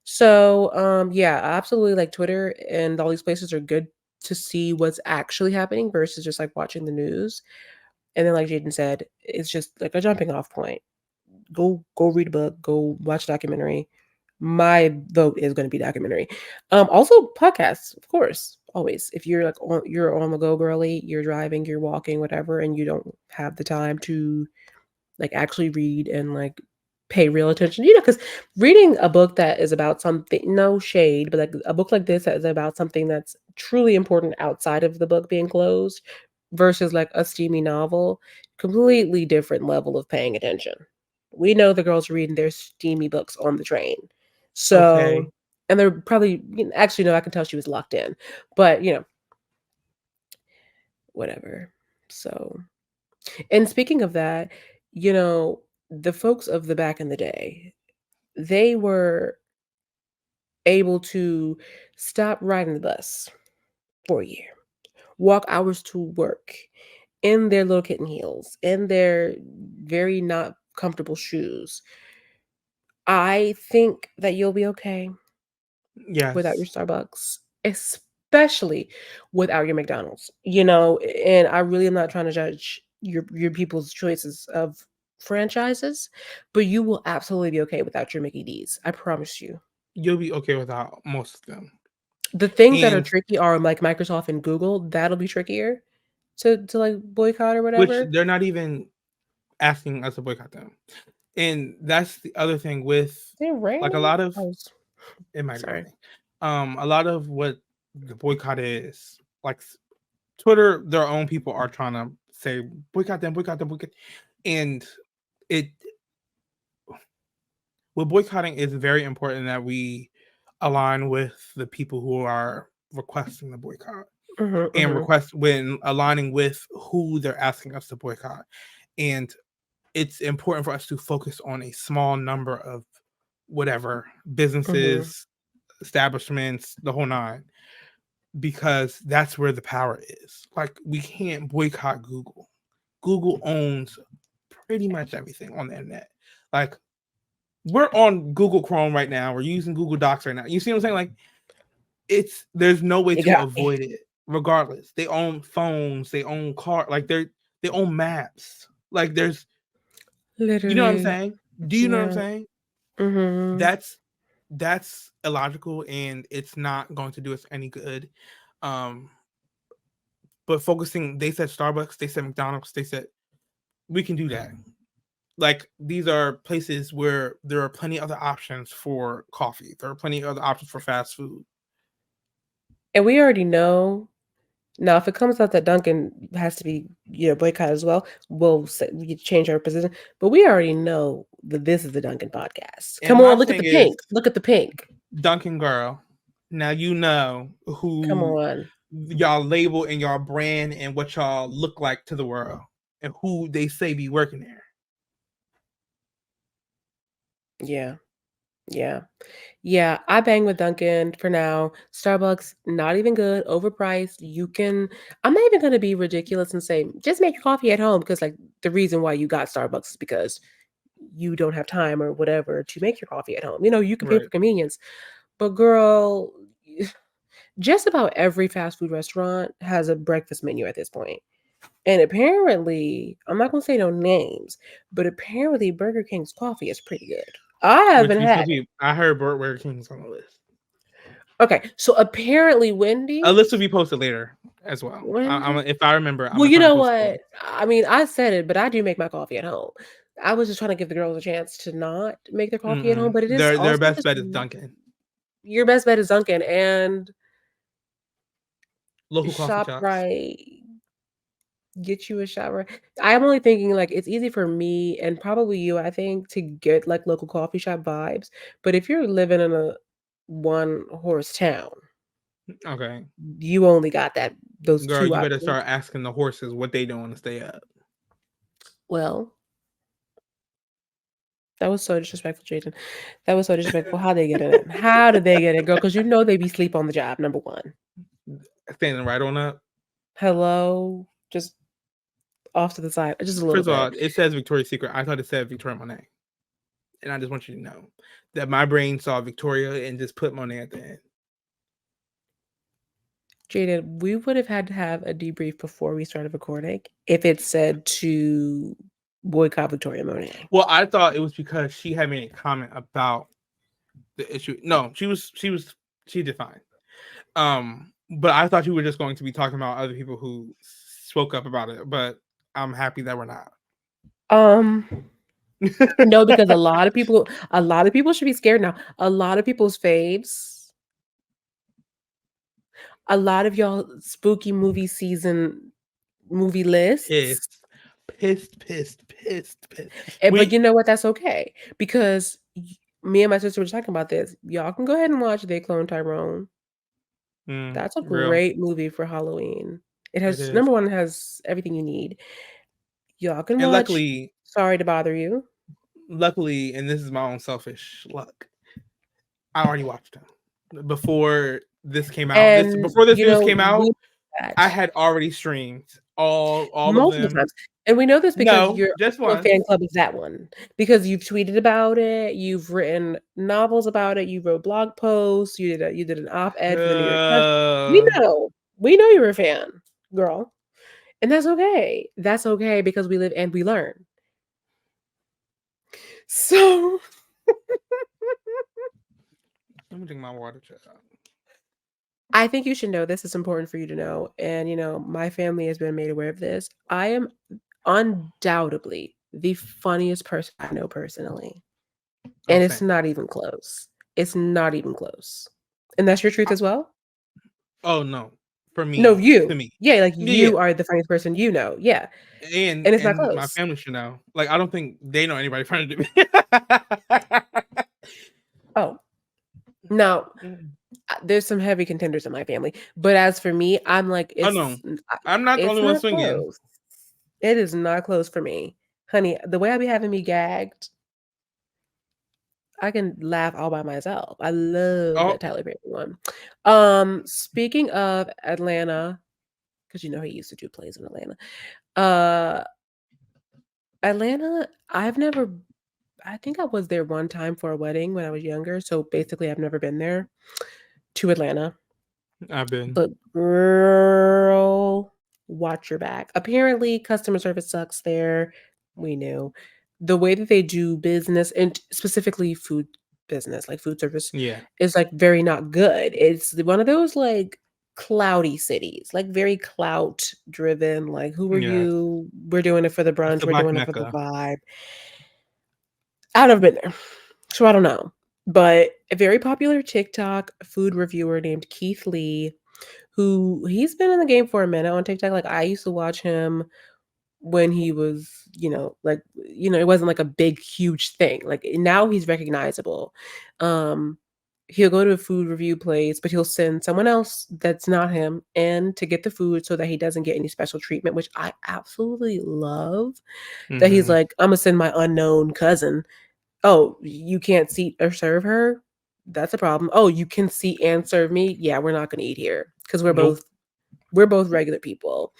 S3: So, yeah, absolutely, like, Twitter and all these places are good to see what's actually happening versus just, like, watching the news, and then, like Jaden said, it's just, like, a jumping off point. go read a book, go watch a documentary. My vote is going to be documentary. Also podcasts, of course, always. If you're like you're on the go, girly, you're driving, you're walking, whatever, and you don't have the time to like actually read and like pay real attention, because reading a book that is about something, no shade, but like a book like this that is about something that's truly important outside of the book being closed versus like a steamy novel, completely different level of paying attention. We know the girls are reading their steamy books on the train. So,
S2: Okay.
S3: and they're probably, actually, no, I can tell she was locked in, but whatever. So, and speaking of that, the folks of the back in the day, they were able to stop riding the bus for a year, walk hours to work in their little kitten heels, in their very not comfortable shoes. I think that you'll be okay without your
S2: Yes.
S3: Starbucks, especially without your McDonald's. And I really am not trying to judge your people's choices of franchises, but you will absolutely be okay without your Mickey D's. I promise you.
S2: You'll be okay without most of them.
S3: The things that are
S2: And
S3: tricky are like Microsoft and Google. That'll be trickier to like boycott or
S2: which
S3: whatever.
S2: they're not even asking us to boycott them. And that's the other thing with
S3: They're
S2: like a
S3: raining.
S2: lot of,
S3: Oh,
S2: it might be
S3: sorry.
S2: raining. A lot of what the boycott is, like Twitter, their own people are trying to say boycott them, boycott them, boycott. And it with boycotting, it's very important that we align with the people who are requesting the boycott and
S3: Mm-hmm.
S2: request when aligning with who they're asking us to boycott. And it's important for us to focus on a small number of whatever
S3: Mm-hmm.
S2: businesses, establishments, the whole nine, because that's where the power is. Like, we can't boycott Google. Google owns pretty much everything on the internet. Like, we're on Google Chrome right now. We're using Google Docs right now. You see what I'm saying? Like, there's no way
S3: You
S2: to
S3: got me.
S2: avoid it. Regardless, they own phones, they own car, like they own maps. Like, you know what I'm
S3: Literally.
S2: saying? Do you know what I'm
S3: Yeah.
S2: saying?
S3: Mm-hmm.
S2: That's illogical, and it's not going to do us any good. Um, but focusing, they said Starbucks, they said McDonald's, they said we can do that. Like, these are places where there are plenty of other options for coffee. There are plenty of other options for fast food.
S3: And we already know. Now, if it comes out that Duncan has to be, boycott as well, we change our position. But we already know that this is the Duncan podcast.
S2: And
S3: Come
S2: my
S3: on, look at the
S2: thing is,
S3: pink. Look at the pink.
S2: Dunkin' Girl. Now you know
S3: Come
S2: who
S3: on.
S2: y'all label and y'all brand and what y'all look like to the world and who they say be working there.
S3: Yeah. Yeah. Yeah. I bang with Duncan for now. Starbucks, not even good, overpriced. I'm not even going to be ridiculous and say, just make your coffee at home because, like, the reason why you got Starbucks is because you don't have time or whatever to make your coffee at home. You can pay for
S2: Right.
S3: convenience. But girl, just about every fast food restaurant has a breakfast menu at this point. And apparently, I'm not gonna say no names, but apparently Burger King's coffee is pretty good. I
S2: Which
S3: haven't
S2: we
S3: had
S2: supposed to
S3: it.
S2: be, I heard Burger King's on the list.
S3: Okay, so apparently
S2: A list will
S3: Wendy's.
S2: be posted later as well.
S3: Wendy's.
S2: If I remember, I'm
S3: Well,
S2: gonna
S3: you
S2: try to
S3: know
S2: post it
S3: what?
S2: later.
S3: I mean, I said it, but I do make my coffee at home. I was just trying to give the girls a chance to not make their coffee at home,
S2: Mm-mm.
S3: but it is
S2: Their
S3: also
S2: best
S3: just
S2: bet is Dunkin'.
S3: your best bet is Dunkin' and
S2: Local coffee
S3: Shop
S2: shops.
S3: Right. Get you a shower. I'm only thinking like it's easy for me and probably you, I think, to get like local coffee shop vibes. But if you're living in a one horse town,
S2: Okay.
S3: you only got those
S2: Girl,
S3: two
S2: you better
S3: options.
S2: start asking the horses what they doing to stay up.
S3: Well, that was so disrespectful, Jaden. That was so disrespectful. How they get it? How did they get it, girl? Because they be sleep on the job, number one.
S2: Standing right on up.
S3: Hello. Just off to the side. Just a little
S2: First of all,
S3: bit.
S2: it says Victoria's Secret. I thought it said Victoria Monet. And I just want you to know that my brain saw Victoria and just put Monet at the end.
S3: Jaden, we would have had to have a debrief before we started recording if it said to boycott Victoria Monet.
S2: Well, I thought it was because she had made a comment about the issue. No, she did fine. But I thought you were just going to be talking about other people who spoke up about it. But I'm happy that we're not.
S3: No, because a lot of people should be scared now. A lot of people's faves, a lot of y'all spooky movie season movie lists.
S2: Pissed.
S3: But you know what? That's okay, because me and my sister were talking about this. Y'all can go ahead and watch They Clone Tyrone. That's a great movie for Halloween. It has number one, it has everything you need. Y'all can watch.
S2: Luckily,
S3: Sorry to bother you.
S2: Luckily, and this is my own selfish luck, I already watched them before this came out.
S3: And
S2: before this news came out, I had already streamed all
S3: multiple
S2: of them.
S3: times. And we know this because your
S2: just one
S3: fan club is that one. Because you've tweeted about it, you've written novels about it, you wrote blog posts, you did an op-ed for the New York Times. We know you're a fan, girl. And that's okay. That's okay, because we live and we learn. So
S2: let me drink my water, child.
S3: I think you should know this. It's important for you to know. And, my family has been made aware of this. I am undoubtedly the funniest person I know personally. And it's not even close. It's not even close. And that's your truth as well?
S2: Oh, no. For me.
S3: No, you.
S2: To me.
S3: Yeah, like you are the funniest person you know. Yeah.
S2: And
S3: it's not close.
S2: My family should know. Like, I don't think they know anybody funnier than me.
S3: Oh. Now, there's some heavy contenders in my family. But as for me, I'm like,
S2: I'm not the only one swinging.
S3: Close. It is not close for me. Honey, the way I be having me gagged, I can laugh all by myself. I love that Tyler Perry one. Speaking of Atlanta, because he used to do plays in Atlanta. Atlanta, I think I was there one time for a wedding when I was younger. So basically, I've never been there to Atlanta.
S2: I've been.
S3: But girl, watch your back. Apparently, customer service sucks there. We knew. The way that they do business, and specifically food business, like food service, is like very not good. It's one of those like cloudy cities, like very clout driven. Like, who are you? We're doing it for the brunch. We're doing it for the vibe. I've never been there, so I don't know. But a very popular TikTok food reviewer named Keith Lee, he's been in the game for a minute on TikTok. Like, I used to watch him when he was, it wasn't like a big, huge thing. Like, now he's recognizable. He'll go to a food review place, but he'll send someone else that's not him in to get the food so that he doesn't get any special treatment, which I absolutely love. That he's like, I'm gonna send my unknown cousin. Oh, you can't seat or serve her? That's a problem. Oh, you can seat and serve me? Yeah, we're not gonna eat here because we're both regular people.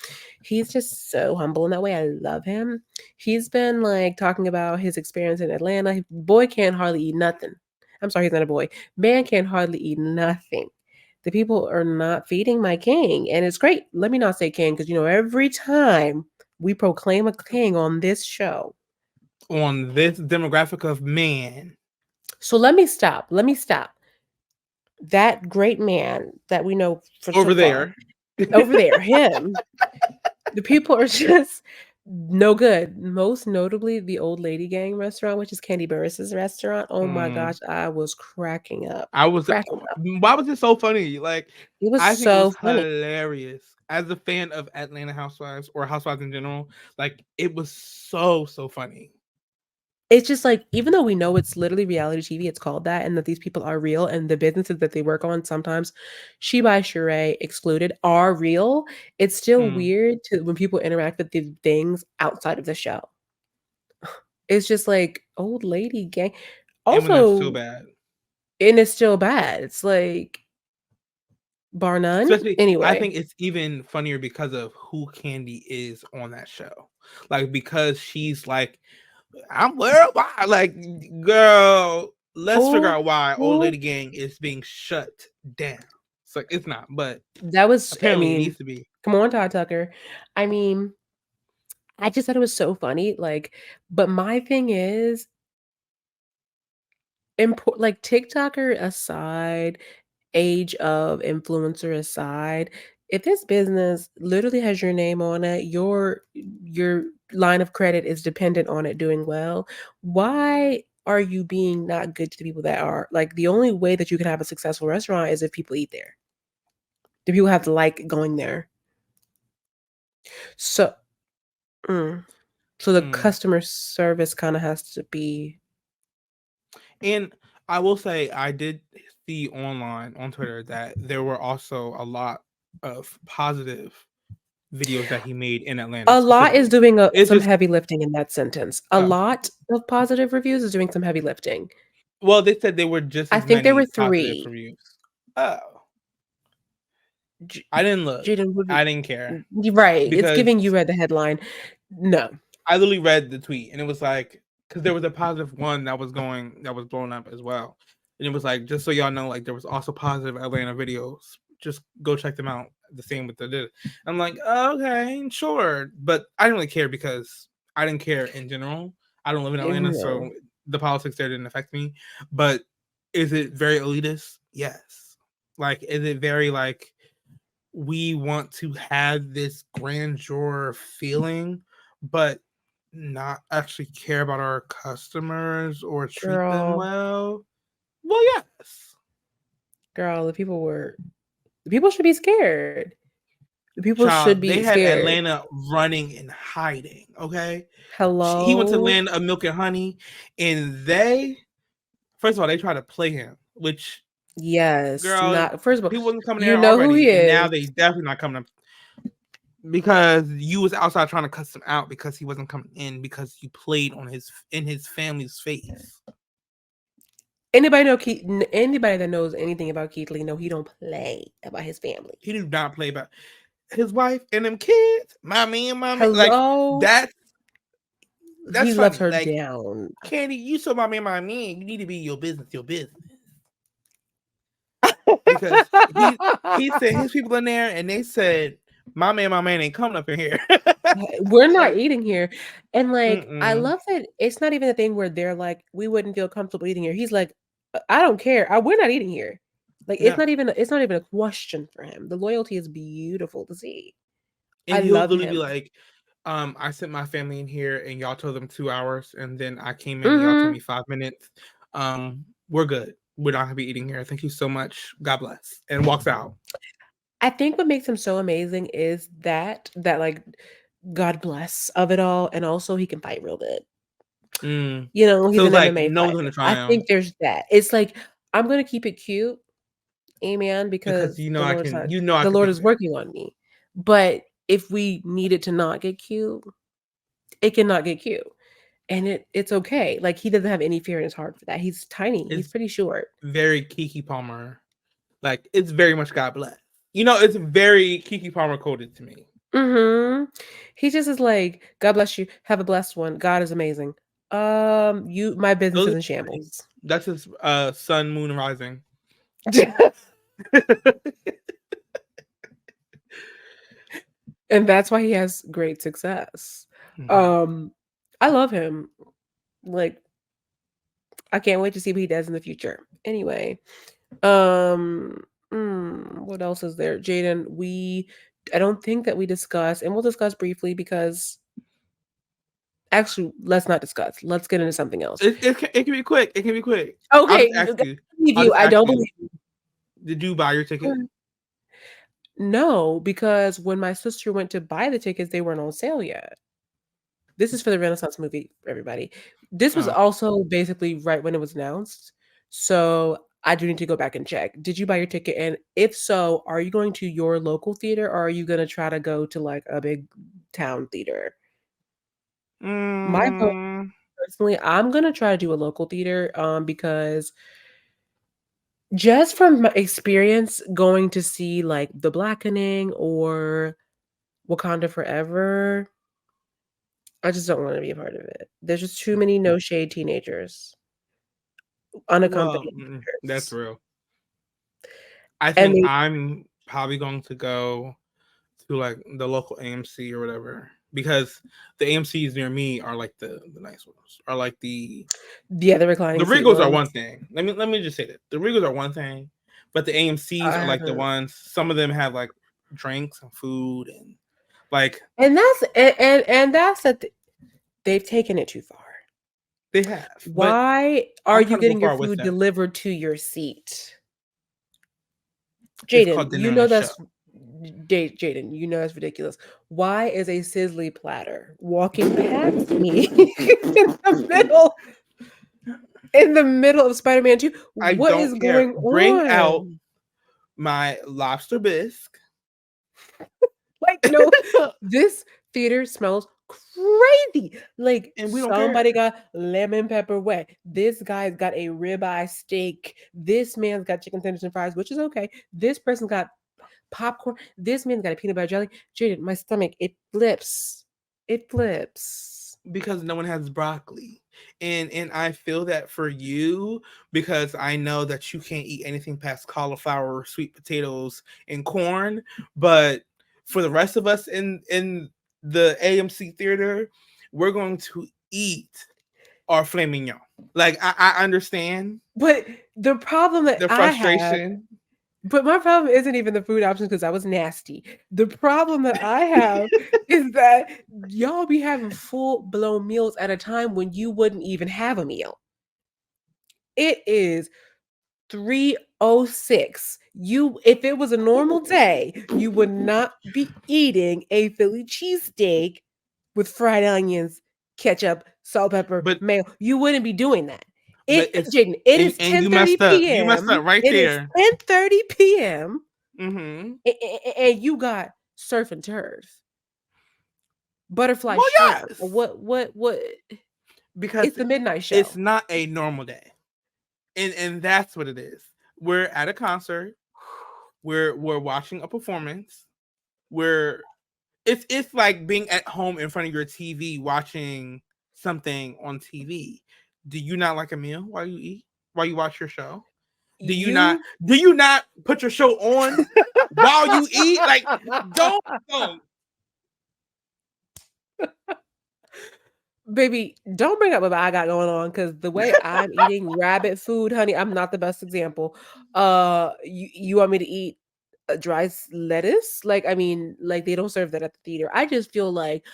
S3: He's just so humble in that way. I love him. He's been like talking about his experience in Atlanta. Boy can't hardly eat nothing. I'm sorry, he's not a boy. Man can't hardly eat nothing. The people are not feeding my king. And it's great. Let me not say king, because every time we proclaim a king on this show,
S2: on this demographic of man.
S3: So let me stop. That great man that we know for
S2: over there,
S3: him. The people are just no good. Most notably, the Old Lady Gang restaurant, which is Candy Burris's restaurant. Oh my gosh, I was cracking up.
S2: Why was it so funny? Like,
S3: it was
S2: I think it was
S3: funny.
S2: Hilarious. As a fan of Atlanta Housewives or Housewives in general, like, it was so funny.
S3: It's just like, even though we know it's literally reality TV, it's called that, and that these people are real, and the businesses that they work on, sometimes She by Sheree excluded, are real. It's still weird when people interact with these things outside of the show. It's just like, Old Lady Gang. Also,
S2: and it's still bad.
S3: And it's still bad. It's like, bar none.
S2: Especially,
S3: anyway,
S2: I think it's even funnier because of who Candy is on that show. Like, because she's like, I'm worldwide. Like, girl, let's figure out why Old Lady Gang is being shut down. It's like, it's not, but
S3: that was
S2: apparently it needs to be.
S3: Come on, Todd Tucker. I mean, I just thought it was so funny. Like, but my thing is, like TikToker aside, age of influencer aside, if this business literally has your name on it, your line of credit is dependent on it doing well, why are you being not good to the people that are? Like, the only way that you can have a successful restaurant is if people eat there. The people have to like going there. So, mm, so the
S2: Mm.
S3: customer service kind of has to be.
S2: And I will say, I did see online on Twitter that there were also a lot of positive videos that he made in Atlanta
S3: A lot is
S2: specifically.
S3: doing
S2: It's
S3: some
S2: just,
S3: heavy lifting in that sentence. A
S2: oh,
S3: lot of positive reviews is doing some heavy lifting.
S2: well, they said there were just
S3: I
S2: as
S3: think there were
S2: many positive
S3: 3.
S2: reviews. Oh,
S3: J
S2: I didn't look.
S3: Jaden, would
S2: I didn't care
S3: you right, it's
S2: because
S3: giving you read the headline. No.
S2: I literally read the tweet and it was like, because there was a positive one that was blowing up as well, and it was like, just so y'all know, like there was also positive Atlanta videos. Just go check them out. The same with the did. I'm like, oh, okay, sure, but I didn't really care because I didn't care in general. I don't live in Atlanta,
S3: No.
S2: so the politics there didn't affect me. But is it very elitist? Yes. Like, is it very like we want to have this grandeur feeling, but not actually care about our customers or treat them
S3: Girl,
S2: well? Well, yes.
S3: girl, the people should be scared. The people should
S2: Child, they
S3: be
S2: had
S3: scared.
S2: Atlanta running and hiding. Okay, he went to
S3: Hello?
S2: Land of Milk and Honey, and they, first of all, they tried to play him. Which,
S3: Yes,
S2: girl,
S3: not first of all,
S2: he wasn't coming
S3: you
S2: there
S3: know who he
S2: already, and now
S3: is.
S2: they definitely not coming up because you was outside trying to cuss him out because he wasn't coming in because you played on his family's face.
S3: Anybody that knows anything about Keith Lee know he don't play about his family.
S2: He did not play about his wife and them kids. My man, like
S3: Hello?
S2: that's
S3: He loves
S2: funny.
S3: her
S2: Like,
S3: down.
S2: Candy, you so my man. You need to be your business, because he sent his people in there and they said, my man ain't coming up in here.
S3: We're not
S2: Like,
S3: eating here. And like, I
S2: mm-mm.
S3: love that it's not even a thing where they're like, we wouldn't feel comfortable eating here. He's like, I don't care. We're not eating here. Like,
S2: Yeah.
S3: it's not even a question for him. The loyalty is beautiful to see.
S2: And
S3: I
S2: he'll
S3: love
S2: literally be
S3: him.
S2: like, I sent my family in here and y'all told them 2 hours, and then I came in and y'all told
S3: Hmm.
S2: me 5 minutes. We're good. We're not gonna be eating here. Thank you so much. God bless. And walks out.
S3: I think what makes him so amazing is that like God bless of it all, and also he can fight real good.
S2: Mm.
S3: You know, he's
S2: So
S3: an
S2: it's like
S3: MMA
S2: no one's
S3: fighter.
S2: gonna try
S3: I
S2: him
S3: think there's that. It's like I'm gonna keep it cute, amen,
S2: because
S3: because
S2: I
S3: the
S2: can
S3: Lord
S2: fix
S3: is
S2: it.
S3: working on me. But if we need it to not get cute, it cannot get cute. And it's okay. Like, he doesn't have any fear in his heart for that. He's tiny. He's
S2: It's
S3: pretty short.
S2: very Kiki Palmer. Like, it's very much God bless. It's very Kiki Palmer coded to me.
S3: Mhm. He just is like, "God bless you. Have a blessed one. God is amazing." My business
S2: Those
S3: is
S2: are
S3: in
S2: his,
S3: shambles.
S2: that's his sun, moon, and rising.
S3: And that's why he has great success.
S2: Mhm.
S3: Um, I love him. Like, I can't wait to see what he does in the future. Anyway, um, what else is there? Jaden, I don't think that we discuss, and we'll discuss briefly because actually, let's not discuss. Let's get into something else.
S2: It can be quick. It can be quick. I'll
S3: Okay,
S2: just ask you.
S3: believe
S2: I'll
S3: you.
S2: just
S3: I
S2: ask
S3: don't
S2: you.
S3: believe you.
S2: Did you buy your
S3: Go
S2: ticket?
S3: ahead. No, because when my sister went to buy the tickets, they weren't on sale yet. This is for the Renaissance movie, everybody. This was
S2: Oh.
S3: also basically right when it was announced. So I do need to go back and check. Did you buy your ticket? And if so, are you going to your local theater or are you going to try to go to like a big town theater? My vote
S2: Mm,
S3: personally, I'm going to try to do a local theater because just from my experience going to see like The Blackening or Wakanda Forever, I just don't wanna be a part of it. There's just too many no shade teenagers,
S2: well,
S3: unaccompanied
S2: that's
S3: minors.
S2: real. I
S3: And
S2: think
S3: they
S2: I'm probably going to go to like the local AMC or whatever because the AMC's near me are like the nice ones, are like the
S3: reclining seat
S2: Regals are
S3: ones.
S2: one thing. Let me just say that the Regals are one thing, but the AMC's
S3: I
S2: are like the
S3: haven't.
S2: ones. Some of them have like drinks and food and like
S3: And that's that they've taken it too far.
S2: they have. But
S3: Why are
S2: I'm
S3: you
S2: trying to go
S3: getting your
S2: far with
S3: food
S2: them.
S3: delivered to your seat?
S2: It's
S3: Jaden,
S2: called dinner and a show.
S3: Jaden, you know that's ridiculous. Why is a sizzly platter walking past me in the middle of Spider-Man 2?
S2: I
S3: What
S2: don't
S3: is
S2: care.
S3: going
S2: Bring out
S3: on?
S2: my lobster bisque.
S3: Like, no, this theater smells crazy. Like,
S2: And we don't
S3: somebody
S2: care.
S3: got lemon pepper wet. This guy's got a ribeye steak. This man's got chicken tenders and fries, which is okay. This person's got popcorn. This man's got a peanut butter jelly. Jaden, my stomach, it flips. It flips.
S2: Because no one has broccoli. And I feel that for you because I know that you can't eat anything past cauliflower, sweet potatoes, and corn. But for the rest of us in the AMC theater, we're going to eat our filet mignon. Like I understand
S3: But the problem that
S2: the
S3: I have,
S2: frustration.
S3: but my problem isn't even the food options because I was nasty. The problem that I have is that y'all be having full blown meals at a time when you wouldn't even have a meal. It is 3:06. If it was a normal day, you would not be eating a Philly cheesesteak with fried onions, ketchup, salt, pepper,
S2: But
S3: mayo. You wouldn't be doing that.
S2: it's
S3: Jaden, it is
S2: and you
S3: 10:30
S2: messed up. You messed
S3: p.m.
S2: up right
S3: It is
S2: there.
S3: 10:30 p.m.
S2: Mm-hmm.
S3: And you got surf and turf, butterfly
S2: Well,
S3: shrimp.
S2: yes.
S3: What?
S2: Because
S3: It's the midnight show.
S2: it's not a normal day. And that's what it is. We're at a concert. We're watching a performance. We're it's like being at home in front of your TV watching something on TV. Do you not like a meal while you eat? While you watch your show?
S3: You
S2: Do you not put your show on while you eat? Like don't.
S3: Baby, don't bring up what I got going on because the way I'm eating rabbit food, honey, I'm not the best example. You want me to eat a lettuce? Like, I mean, like they don't serve that at the theater. I just feel like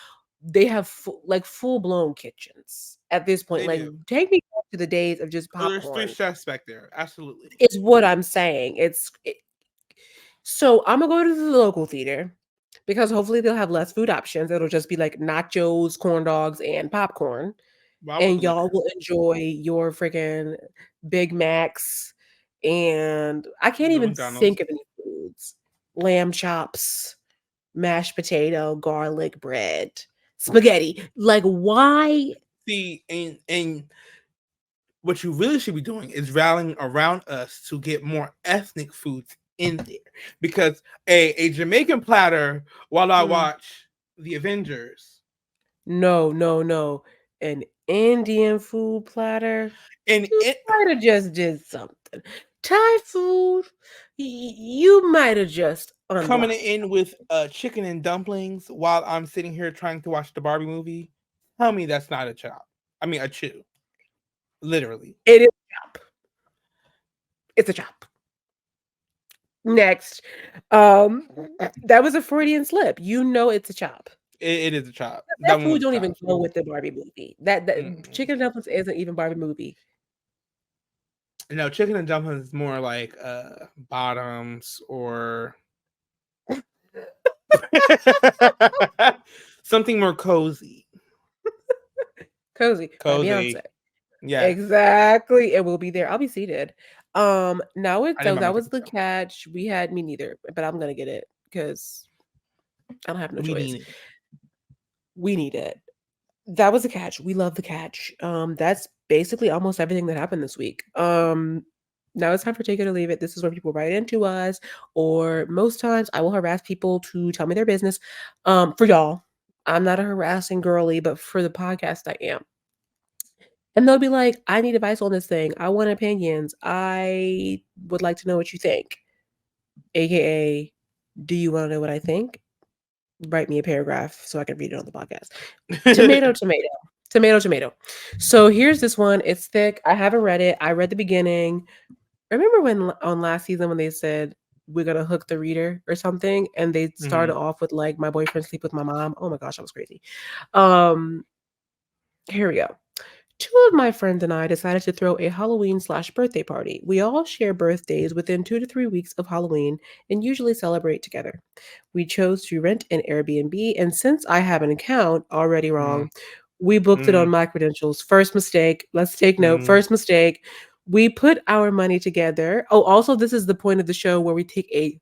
S3: they have full blown kitchens at this point.
S2: They
S3: Like,
S2: do.
S3: take me back to the days of just
S2: Oh, there's 3
S3: popcorn.
S2: chefs back there. Absolutely.
S3: Is what I'm saying. So I'm gonna go to the local theater because hopefully they'll have less food options. It'll just be like nachos, corn dogs, and popcorn.
S2: Well, I would
S3: And
S2: believe
S3: y'all
S2: that.
S3: will enjoy your freaking Big Macs. And I can't
S2: The
S3: even
S2: McDonald's.
S3: think of any foods. Lamb chops, mashed potato, garlic bread, spaghetti. Like, why?
S2: See, and what you really should be doing is rallying around us to get more ethnic foods in there. Because a Jamaican platter while I
S3: Mm,
S2: watch the Avengers
S3: no. An Indian food platter.
S2: and
S3: You
S2: it
S3: might have just did something. Thai food, you might have just
S2: coming
S3: unblocked.
S2: in with chicken and dumplings while I'm sitting here trying to watch the Barbie movie. Tell me that's not a chop. I mean a chew. Literally.
S3: It is a chop. It's a chop. Next. Um, that was a Freudian slip. You know it's a chop.
S2: It is a chop. That
S3: That
S2: one
S3: food
S2: was a
S3: don't even
S2: chop.
S3: go with the Barbie movie. That
S2: Mm-mm.
S3: chicken and dumplings isn't even Barbie movie.
S2: No, chicken and dumplings is more like bottoms or something more cozy.
S3: Cozy by Beyonce.
S2: Cozy. Yes.
S3: Exactly. And we'll be there. I'll be seated. Now
S2: I didn't buy my
S3: that was
S2: ticket
S3: the
S2: though.
S3: catch. We had me neither, but I'm gonna get it because I don't have no
S2: We
S3: choice.
S2: need it.
S3: We need it. That was a catch. We love the catch. That's basically almost everything that happened this week. Now it's time for take it or leave it. This is where people write into us, or most times I will harass people to tell me their business. For y'all, I'm not a harassing girly, but for the podcast, I am. And they'll be like, I need advice on this thing. I want opinions. I would like to know what you think. AKA, do you want to know what I think? write me a paragraph so I can read it on the podcast. Tomato, tomato, tomato, tomato. So here's this one. It's thick. I haven't read it. I read the beginning. Remember when on last season when they said we're gonna hook the reader or something, and they started
S2: Mhm.
S3: off with like my boyfriend sleep with my mom. Oh my gosh, that was crazy. Um, here we go. Two of my friends and I decided to throw a Halloween/birthday party. We all share birthdays within 2 to 3 weeks of Halloween and usually celebrate together. We chose to rent an Airbnb, and since I have an account already
S2: Mm,
S3: wrong, we booked it on
S2: mm,
S3: my credentials. First mistake. Let's take note.
S2: mm.
S3: First mistake. We put our money together. Oh, also, this is the point of the show where we take a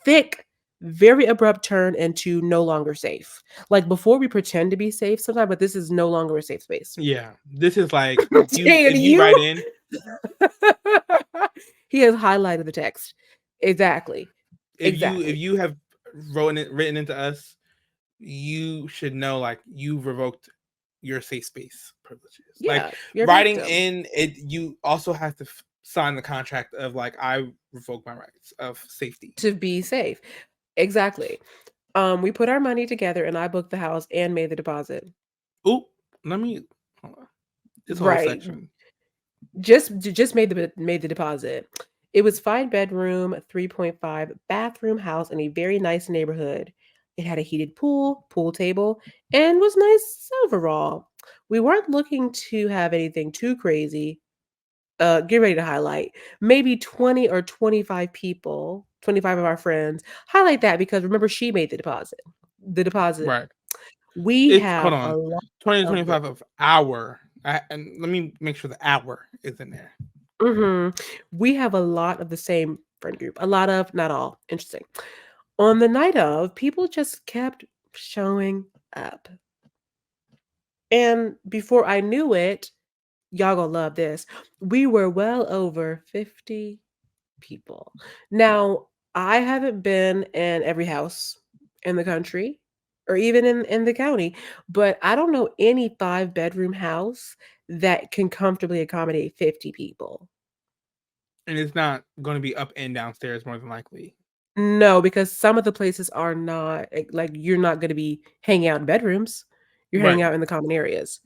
S3: thick, very abrupt turn into no longer safe. Like before, we pretend to be safe sometimes, but this is no longer a safe space.
S2: Yeah, this is like
S3: Dan,
S2: if you
S3: you
S2: write in,
S3: he has highlighted the text. Exactly.
S2: if
S3: Exactly.
S2: you have written into us, you should know like you revoked your safe space privileges. Like
S3: Yeah, you're a
S2: writing
S3: victim.
S2: in it, you also have to sign the contract of like I revoke my rights of safety.
S3: To be safe. Exactly. We put our money together and I booked the house and made the deposit.
S2: Oop, let me hold on. This whole
S3: Right.
S2: section.
S3: Just made the deposit. It was 5 bedroom, 3.5 bathroom house in a very nice neighborhood. It had a heated pool table, and was nice overall. We weren't looking to have anything too crazy. Get ready to highlight maybe 20 or 25 people, 25 of our friends. Highlight that because remember she made the deposit. The deposit.
S2: Right.
S3: We
S2: It's hold
S3: have a
S2: on.
S3: lot of
S2: 2025 of hour. And let me make sure the hour is in there.
S3: we have a lot of the same friend group. A lot of, not all. Interesting. On the night of, people just kept showing up. And before I knew it, y'all gonna love this. We were well over 50 people. Now, I haven't been in every house in the country or even in the county, but I don't know any 5 bedroom house that can comfortably accommodate 50 people.
S2: And it's not going to be up and downstairs more than likely.
S3: No, because some of the places are not like you're not going to be hanging out in bedrooms. You're hanging
S2: Right.
S3: out in the common areas.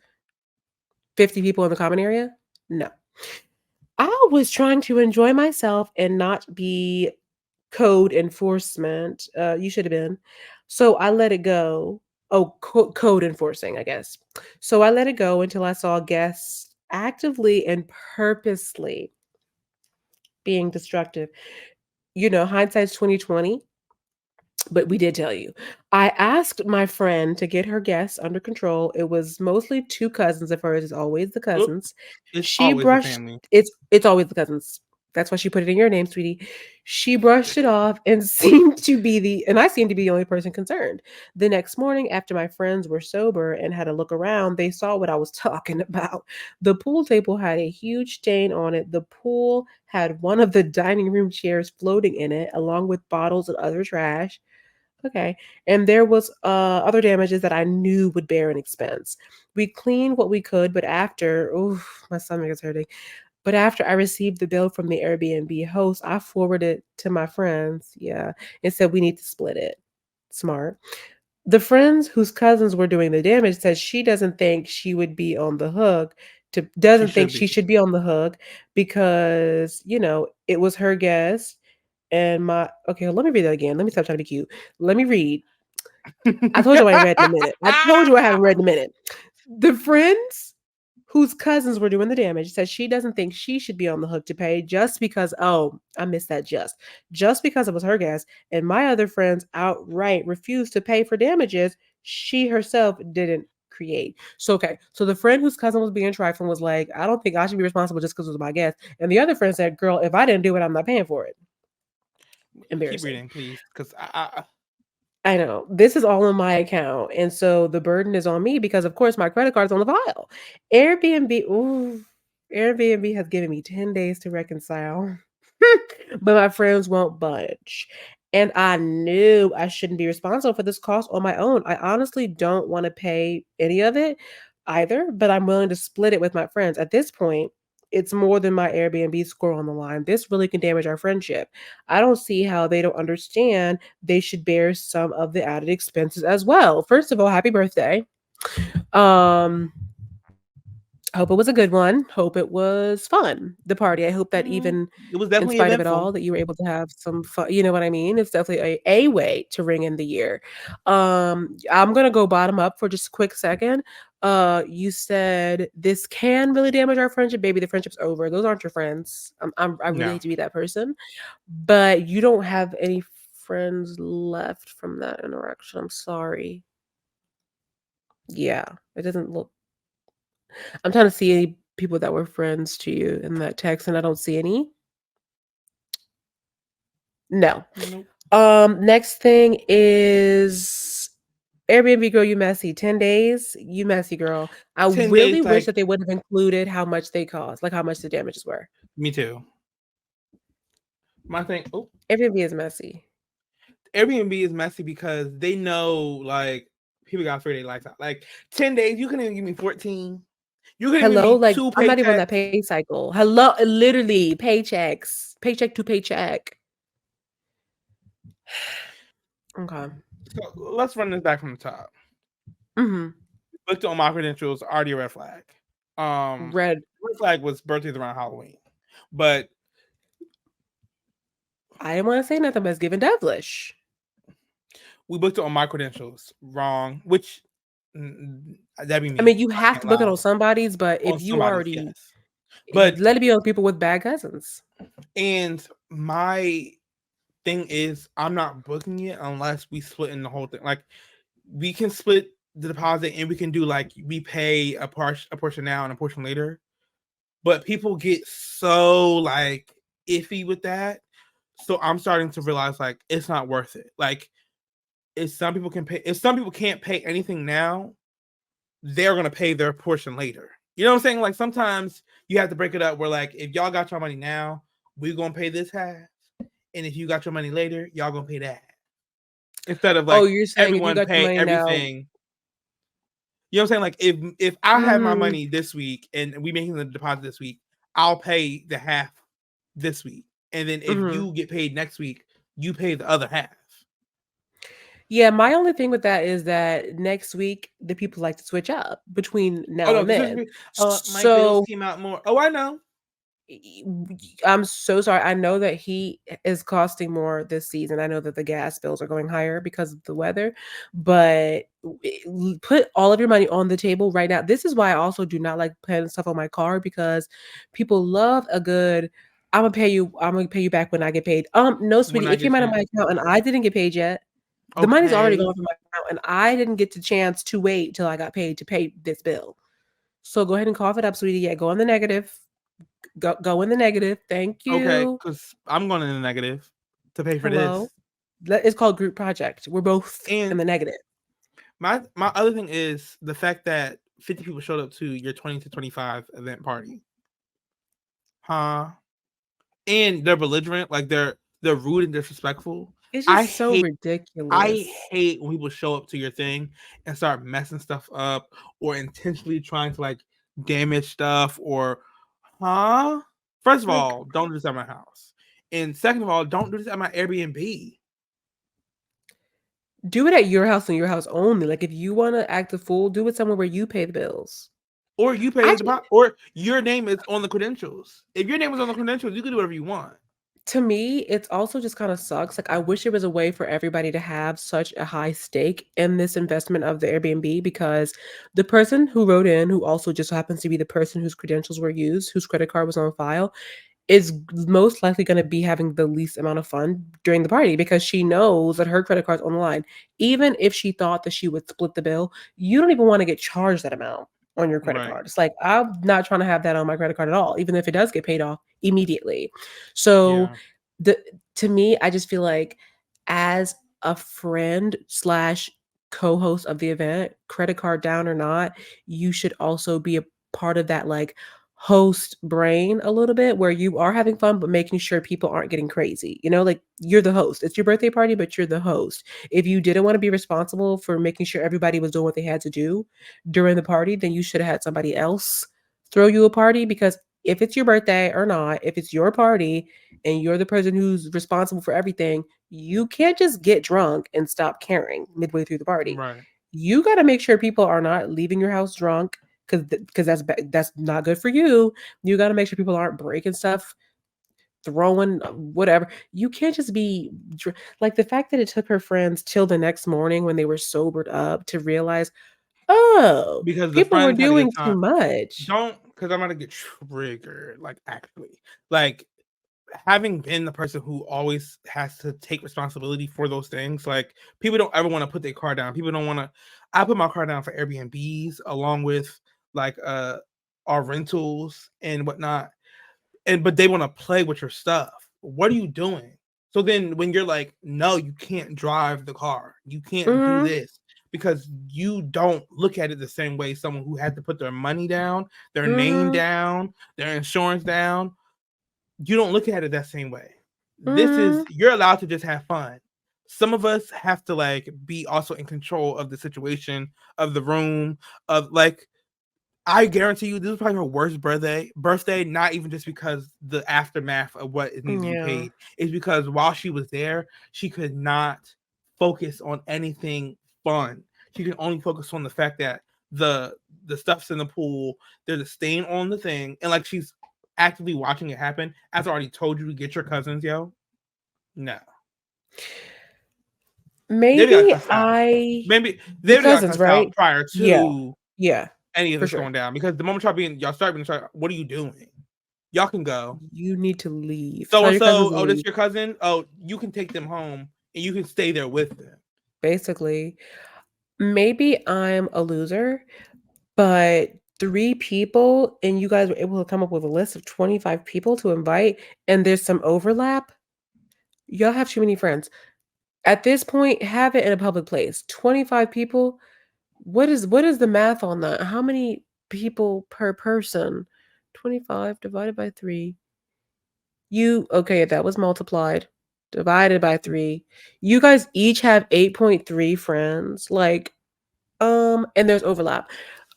S3: 50 people in the common area? No. I was trying to enjoy myself and not be code enforcement. You should have been. So I let it go. Oh, code enforcing, I guess. So I let it go until I saw guests actively and purposely being destructive. You know, hindsight's 2020. But we did tell you. I asked my friend to get her guests under control. It was mostly two cousins of hers, it's always the
S2: Oop,
S3: cousins.
S2: it's
S3: She
S2: always the
S3: brushed
S2: family.
S3: it's always the cousins. That's why she put it in your name, sweetie. She brushed it off and I seemed to be the only person concerned. The next morning, after my friends were sober and had a look around, they saw what I was talking about. The pool table had a huge stain on it. The pool had one of the dining room chairs floating in it, along with bottles and other trash. Okay. And there was other damages that I knew would bear an expense. We cleaned what we could, but after, oh, my stomach is hurting. But after I received the bill from the Airbnb host, I forwarded it to my friends. Yeah. And said we need to split it. Smart. The friends whose cousins were doing the damage said she doesn't think she would be on the hook
S2: She
S3: doesn't think
S2: should
S3: she
S2: be.
S3: should be on the hook because, it was her guest and my okay, let me read that again. Let me stop trying to be cute. Let me read. I told you I ain't read in a minute. I told you I haven't read in a minute. The friends whose cousins were doing the damage said she doesn't think she should be on the hook to pay just because, oh, I missed that just because it was her guest. And my other friends outright refused to pay for damages she herself didn't create. So, okay. So the friend whose cousin was being trifling was like, I don't think I should be responsible just because it was my guest. And the other friend said, girl, if I didn't do it, I'm not paying for it.
S2: Keep
S3: Embarrassing.
S2: reading, please, because
S3: I know. This is all on my account. And so the burden is on me because of course my credit card's on the file. Airbnb, ooh, Airbnb has given me 10 days to reconcile. But my friends won't budge. And I knew I shouldn't be responsible for this cost on my own. I honestly don't want to pay any of it either, but I'm willing to split it with my friends. At this point, It's more than my Airbnb score on the line. This really can damage our friendship. I don't see how they don't understand they should bear some of the added expenses as well. First of all, happy birthday. Um, hope it was a good one. Hope it was fun. The party. I hope that even
S2: It was
S3: in
S2: definitely
S3: spite of it
S2: eventful.
S3: all, that you were able to have some fun. You know what I mean? It's definitely a way to ring in the year. I'm gonna go bottom up for just a quick second. You said this can really damage our friendship. Baby, the friendship's over. Those aren't your friends. I really
S2: No,
S3: hate to be that person, but you don't have any friends left from that interaction. I'm sorry. Yeah, it doesn't look. I'm trying to see any people that were friends to you in that text, and I don't see any. No.
S2: nope.
S3: Next thing is Airbnb girl, you messy. 10 days, you messy girl. I
S2: 10 days,
S3: really wish
S2: like
S3: that they would have included how much they cost, like how much the damages were.
S2: me too. My thing. Oh,
S3: Airbnb is messy.
S2: Airbnb is messy because they know like people got 3 day lights out. Like 10 days, you couldn't even give me 14. You couldn't give
S3: Hello,
S2: me
S3: like
S2: two
S3: I'm not even on that
S2: paychecks.
S3: pay cycle. Hello, literally paychecks, paycheck to paycheck. Okay.
S2: So let's run this back from the top.
S3: Mm-hmm.
S2: Looked on my credentials, already a red flag.
S3: Red.
S2: Red flag was birthdays around Halloween, but
S3: I didn't want to say nothing, but it's giving devilish.
S2: we booked it on my credentials wrong, which that'd be
S3: I
S2: me.
S3: mean, you
S2: I
S3: have
S2: can't
S3: to book it
S2: lie.
S3: on somebody's, but
S2: On
S3: if you
S2: somebody's,
S3: already
S2: yes. But
S3: let it be on people with bad cousins.
S2: and my thing is, I'm not booking it unless we split in the whole thing. Like we can split the deposit and we can do like we pay a portion now and a portion later. But people get so like iffy with that. So I'm starting to realize like it's not worth it. Like if some people can't pay anything now, they're gonna pay their portion later. You know what I'm saying? Like sometimes you have to break it up where like if y'all got your money now, we're gonna pay this half. And if you got your money later, y'all gonna pay that. Instead of
S3: Oh,
S2: like
S3: you're saying if you
S2: everyone
S3: got your
S2: pay
S3: money now.
S2: everything. You know what I'm saying? Like if I have my
S3: Mm,
S2: money this week and we making the deposit this week, I'll pay the half this week. And then if
S3: mhm.
S2: you get paid next week, you pay the other half.
S3: Yeah, my only thing with that is that next week the people like to switch up between
S2: Oh
S3: now
S2: no,
S3: and then.
S2: my bills
S3: So
S2: came out more. Oh, I know.
S3: I'm so sorry. I know that heat is costing more this season. I know that the gas bills are going higher because of the weather, but put all of your money on the table right now. This is why I also do not like putting stuff on my card, because people love a good I'm gonna pay you back when I get paid. No,
S2: When
S3: sweetie,
S2: I
S3: it
S2: get
S3: came out of
S2: chance.
S3: my account and I didn't get paid yet. The money's already
S2: Okay.
S3: gone from my account and I didn't get the chance to wait till I got paid to pay this bill. So go ahead and cough it up, sweetie. Yeah, go in the negative. Go in the negative. Thank
S2: Okay,
S3: you.
S2: because I'm going in the negative to pay for
S3: Hello.
S2: this.
S3: It's called group project. We're both in
S2: And
S3: the negative.
S2: my other thing is the fact that 50 people showed up to your 20 to 25 event party. Huh? And they're belligerent, like they're rude and disrespectful.
S3: It's
S2: I
S3: just so
S2: hate I
S3: ridiculous.
S2: hate when people show up to your thing and start messing stuff up or intentionally trying to like damage stuff or huh? First of
S3: Like,
S2: all, don't do this at my house. And second of all, don't do this at my Airbnb.
S3: do it at your house and your house only. Like, if you want to act a fool, do it somewhere where you pay the bills.
S2: Or you pay the
S3: Actually,
S2: deposit, or your name is on the credentials. If your name is on the credentials, you can do whatever you want.
S3: to me, it's also just kind of sucks. Like, I wish there was a way for everybody to have such a high stake in this investment of the Airbnb, because the person who wrote in, who also just happens to be the person whose credentials were used, whose credit card was on file, is most likely going to be having the least amount of fun during the party, because she knows that her credit card's on the line. Even if she thought that she would split the bill, you don't even want to get charged that amount on your credit
S2: Right.
S3: card. It's like, I'm not trying to have that on my credit card at all, even if it does get paid off immediately. So
S2: Yeah.
S3: the to me, I just feel like, as a friend slash co-host of the event, credit card down or not, you should also be a part of that, like, host brain a little bit, where you are having fun but making sure people aren't getting crazy. Like, you're the host. It's your birthday party, but you're the host. If you didn't want to be responsible for making sure everybody was doing what they had to do during the party, then you should have had somebody else throw you a party, because if it's your birthday or not, if it's your party and you're the person who's responsible for everything, you can't just get drunk and stop caring midway through the party.
S2: Right.
S3: You got to make sure people are not leaving your house drunk because that's not good for you. You got to make sure people aren't breaking stuff, throwing whatever. You can't just be like the fact that it took her friends till the next morning when they were sobered up to realize, oh,
S2: Because the
S3: people were
S2: friends had a good
S3: doing too
S2: time.
S3: much.
S2: Don't, because I'm gonna get triggered. Like actually, like having been the person who always has to take responsibility for those things, like people don't ever want to put their car down. People don't want to. I put my car down for Airbnbs along with like our rentals and whatnot. And but they want to play with your stuff. What are you doing? So then when you're like, no, you can't drive the car. You can't do
S3: Mhm.
S2: this because you don't look at it the same way someone who had to put their money down, their name
S3: Mhm.
S2: down, their insurance down. You don't look at it that same way. This is
S3: Mhm.
S2: you're allowed to just have fun. Some of us have to like be also in control of the situation, of the room, of like I guarantee you this is probably her worst birthday, not even just because the aftermath of what it needs to be
S3: Yeah.
S2: paid. It's because while she was there, she could not focus on anything fun. She could only focus on the fact that the the stuff's in the pool, there's a stain on the thing, and like she's actively watching it happen. As I already told you to get your cousins, yo. No. They got
S3: Maybe
S2: cussed out. Maybe
S3: your
S2: they got
S3: cousins,
S2: cussed out
S3: right?
S2: prior
S3: Yeah.
S2: to
S3: Yeah.
S2: any of
S3: For
S2: this
S3: sure.
S2: going down because the moment y'all start being what are you doing? Y'all can go.
S3: You need to leave.
S2: So
S3: Tell
S2: and
S3: your cousins
S2: so,
S3: to
S2: oh, this
S3: leave.
S2: your cousin? Oh, you can take them home and you can stay there with them.
S3: Basically, maybe I'm a loser, but 3 people and you guys were able to come up with a list of 25 people to invite and there's some overlap. Y'all have too many friends. At this point, have it in a public place. 25 people. What is the math on that? How many people per person? 25 divided by 3. Okay, that was multiplied. Divided by 3. You guys each have 8.3 friends. Like, and there's overlap.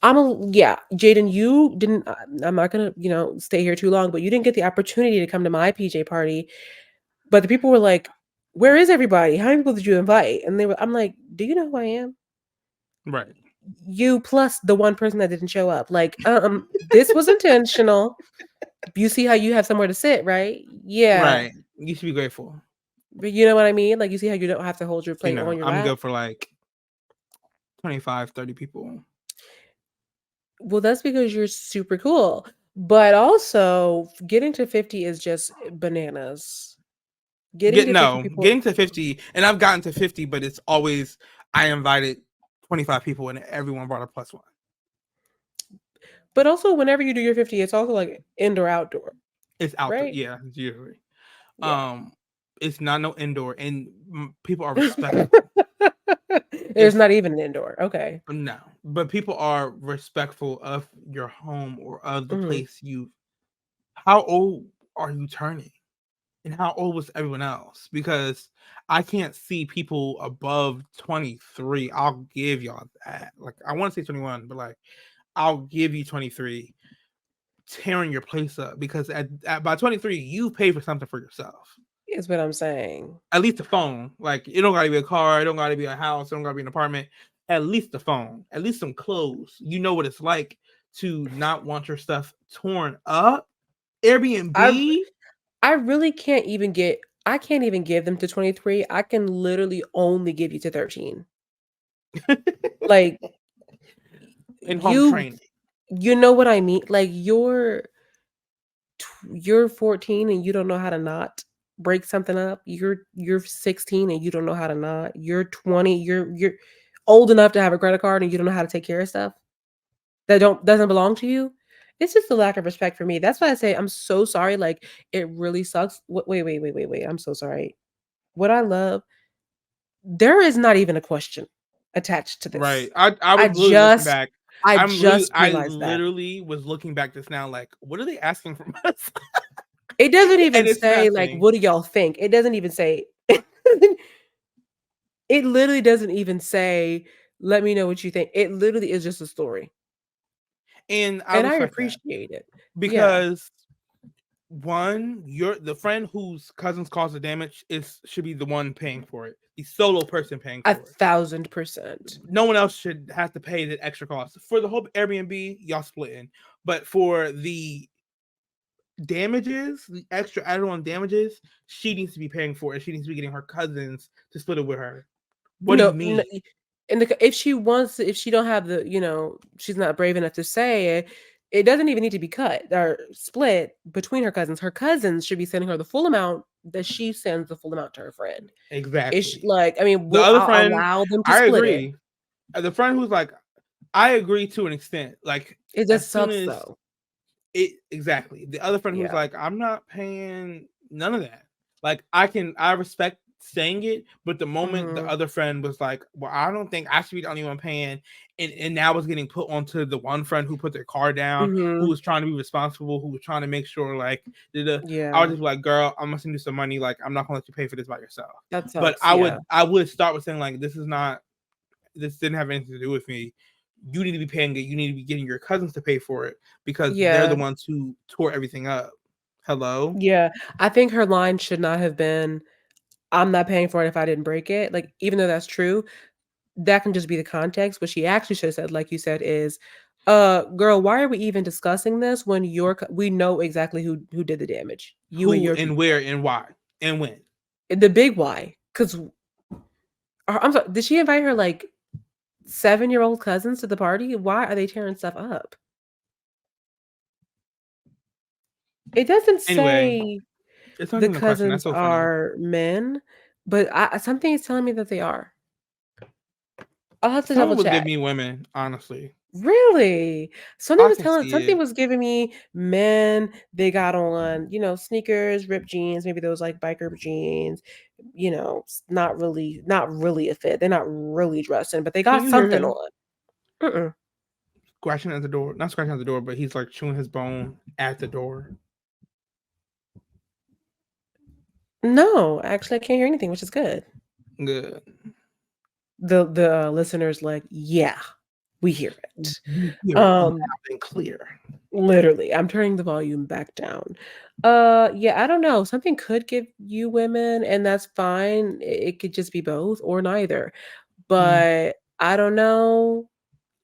S3: Yeah, Jaden, you didn't. I'm not gonna, stay here too long, but you didn't get the opportunity to come to my PJ party. But the people were like, "Where is everybody? How many people did you invite?" And I'm like, "Do you know who I am?
S2: Right.
S3: You plus the one person that didn't show up. Like, this was intentional. You see how you have somewhere to sit, right? Yeah,
S2: Right. You should be grateful.
S3: but you know what I mean. Like, you see how you don't have to hold your
S2: You
S3: plate
S2: know,
S3: on your
S2: I'm
S3: lap.
S2: good for like 25, 30 people.
S3: Well, that's because you're super cool. But also, getting to 50 is just bananas. Getting to 50 people,
S2: Getting to 50, and I've gotten to 50, but it's always I invited 25 people and everyone brought a plus one.
S3: but also whenever you do your 50, it's also like indoor outdoor,
S2: It's outdoor.
S3: right?
S2: Yeah, it's usually.
S3: Yeah.
S2: Um, it's not no indoor, and people are respectful.
S3: There's
S2: It's
S3: not even an indoor. Okay.
S2: no, but people are respectful of your home or of the
S3: Mhm.
S2: place you. How old are you turning? And how old was everyone else? Because I can't see people above 23. I'll give y'all that. Like I want to say 21, but like I'll give you 23 tearing your place up because by 23 you pay for something for yourself.
S3: Is what I'm saying.
S2: At least a phone. Like it don't gotta be a car, it don't gotta be a house, it don't gotta be an apartment. At least a phone, at least some clothes. You know what it's like to not want your stuff torn up.
S3: I
S2: Airbnb.
S3: I really can't even get I can't even give them to 23. I can literally only give you to 13. Like
S2: In home
S3: you
S2: training.
S3: you know what I mean? Like you're 14 and you don't know how to not break something up. You're 16 and you don't know how to not. You're 20, you're old enough to have a credit card and you don't know how to take care of stuff that don't doesn't belong to you. It's just a lack of respect for me. That's why I say I'm so sorry. Like it really sucks. Wait. I'm so sorry. What I love, there is not even a question attached to this.
S2: Right. I
S3: I
S2: was literally looking
S3: just
S2: back.
S3: I just
S2: I
S3: realized that.
S2: literally was looking back just now, like, what are they asking from us?
S3: It doesn't even
S2: And it's
S3: say like
S2: nothing.
S3: what do y'all think? It doesn't even say it literally doesn't even say let me know what you think. It literally is just a story.
S2: And I
S3: And I
S2: respect that
S3: appreciate it. Yeah.
S2: because one, you're the friend whose cousins caused the damage should be the one paying for it. The solo person paying for it.
S3: 1,000%.
S2: No one else should have to pay the extra cost. For the whole Airbnb, y'all splitting. But for the damages, the extra added on damages, she needs to be paying for it. She needs to be getting her cousins to split it with her. What do you
S3: No,
S2: mean?
S3: and if she wants, if she don't have the, she's not brave enough to say it, it doesn't even need to be cut or split between her cousins. Her cousins should be sending her the full amount that she sends the full amount to her friend. It's
S2: Exactly.
S3: like, I mean,
S2: The other
S3: I'll
S2: friend,
S3: allow them to
S2: I
S3: split it.
S2: agree. The friend who's like, I agree to an extent. Like
S3: It
S2: as
S3: just
S2: soon
S3: sucks
S2: as
S3: though.
S2: it exactly. The other friend who's
S3: Yeah.
S2: like, I'm not paying none of that. Like I respect saying it, but the moment the
S3: Mhm.
S2: other friend was like, well, I don't think I should be the only one paying, and now was getting put onto the one friend who put their car down, who
S3: Mhm.
S2: was trying to be responsible, who was trying to make sure like I
S3: Yeah.
S2: was just like, girl, I'm gonna send you some money, like I'm not gonna let you pay for this by yourself.
S3: That
S2: But
S3: sucks. Yeah.
S2: I would start with saying like this didn't have anything to do with me. You need to be paying it. You need to be getting your cousins to pay for it because they're the
S3: Yeah.
S2: ones who tore everything up. Hello?
S3: Yeah. I think her line should not have been, I'm not paying for it if I didn't break it. Like, even though that's true, that can just be the context. What she actually should have said, like you said, is, girl, why are we even discussing this when we know exactly who did the damage? You and
S2: Who
S3: your
S2: and where
S3: people.
S2: and why and when?
S3: The big why. Because I'm sorry, did she invite her like 7-year-old cousins to the party? Why are they tearing stuff up? It doesn't
S2: Anyway,
S3: say
S2: it's not
S3: the
S2: even a question. That's
S3: cousins
S2: so funny.
S3: are men, but something is telling me that they are. I'll have to double
S2: Someone would give
S3: check.
S2: me women, honestly.
S3: Really?
S2: I can see
S3: Something
S2: it.
S3: was giving me men, they got on, sneakers, ripped jeans, maybe those like biker jeans, not really a fit. They're not really dressing, but they
S2: Can
S3: got
S2: you hear
S3: something
S2: him
S3: on. Mm-mm.
S2: scratching at the door? Not scratching at the door, but he's like chewing his bone at the door.
S3: No, actually, I can't hear anything, which is good.
S2: Good.
S3: The listeners like, yeah, we hear it.
S2: We hear it loud
S3: Um,
S2: and clear.
S3: Literally, I'm turning the volume back down. Yeah, I don't know. Something could give you women, and that's fine. It could just be both or neither.
S2: Mm.
S3: But I don't know.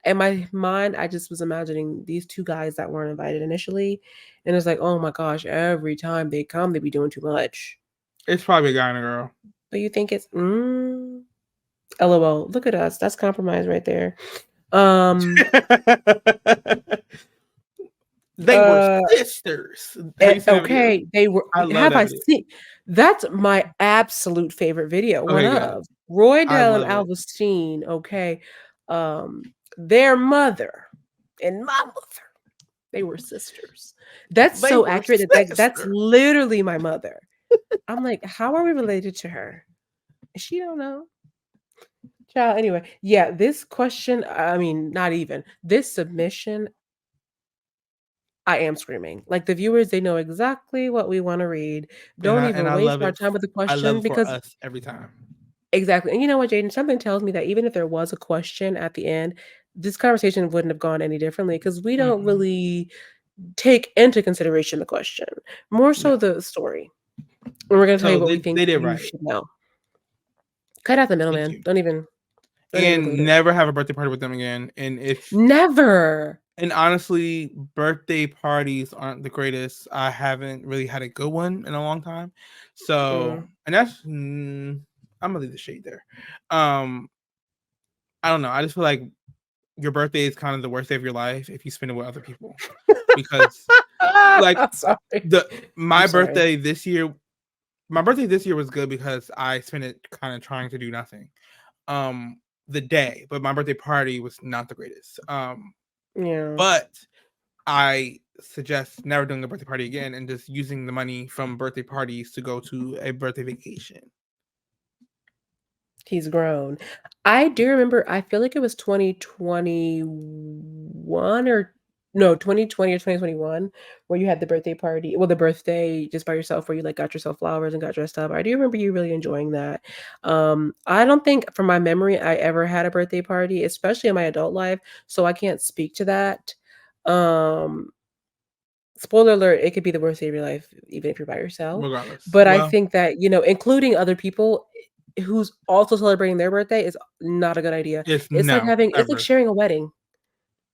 S3: In my mind, I just was imagining these two guys that weren't invited initially, and it's like, oh my gosh, every time they come, they be doing too much.
S2: It's probably a guy and a girl.
S3: But you think it's LOL. Look at us. That's compromise right there. Um
S2: They were
S3: uh
S2: sisters. Have you seen that video?
S3: Okay, they were.
S2: I love
S3: Have
S2: that
S3: I
S2: video.
S3: seen? That's my absolute favorite video. One
S2: Okay, good.
S3: of Roy
S2: I
S3: Dell and
S2: love it.
S3: Alvastine. Okay, um, their mother and my mother, they were sisters. That's
S2: They
S3: so
S2: were
S3: accurate. That's
S2: sisters.
S3: literally my mother. I'm like, how are we related to her? She don't know. Child. Anyway, yeah. This question. I mean, not even this submission. I am screaming. Like the viewers, they know exactly what we want to read. Don't
S2: And
S3: even
S2: I
S3: waste
S2: love
S3: our
S2: it.
S3: time with the
S2: I love
S3: question
S2: it for
S3: because
S2: us every time.
S3: exactly. And you know what, Jaden? Something tells me that even if there was a question at the end, this conversation wouldn't have gone any differently because we don't
S2: Mm-mm.
S3: really take into consideration the question, more
S2: No.
S3: so the story. And we're going to tell you
S2: So
S3: what we think
S2: they did
S3: you
S2: right.
S3: should know. Cut out the
S2: Thank
S3: middleman.
S2: you.
S3: Don't even include
S2: And
S3: it.
S2: never have a birthday party with them again.
S3: Never.
S2: And honestly, birthday parties aren't the greatest. I haven't really had a good one in a long time. So,
S3: Mm.
S2: and that's I'm gonna leave the shade there. I don't know. I just feel like your birthday is kind of the worst day of your life if you spend it with other people because like
S3: I'm sorry.
S2: my
S3: I'm sorry.
S2: birthday this year my birthday this year was good because I spent it kind of trying to do nothing the day, but my birthday party was not the greatest.
S3: Yeah.
S2: But I suggest never doing a birthday party again and just using the money from birthday parties to go to a birthday vacation.
S3: He's grown. I do remember, I feel like it was 2021 or no, 2020 or 2021 where you had the birthday party. Well, the birthday just by yourself where you like got yourself flowers and got dressed up. I do remember you really enjoying that. I don't think from my memory I ever had a birthday party, especially in my adult life, so I can't speak to that. Um, spoiler alert, it could be the worst day of your life, even if you're by yourself.
S2: Regardless.
S3: But I
S2: Well,
S3: think that, you know, including other people who's also celebrating their birthday is not a good idea.
S2: it's
S3: It's like it's like
S2: ever.
S3: sharing a wedding.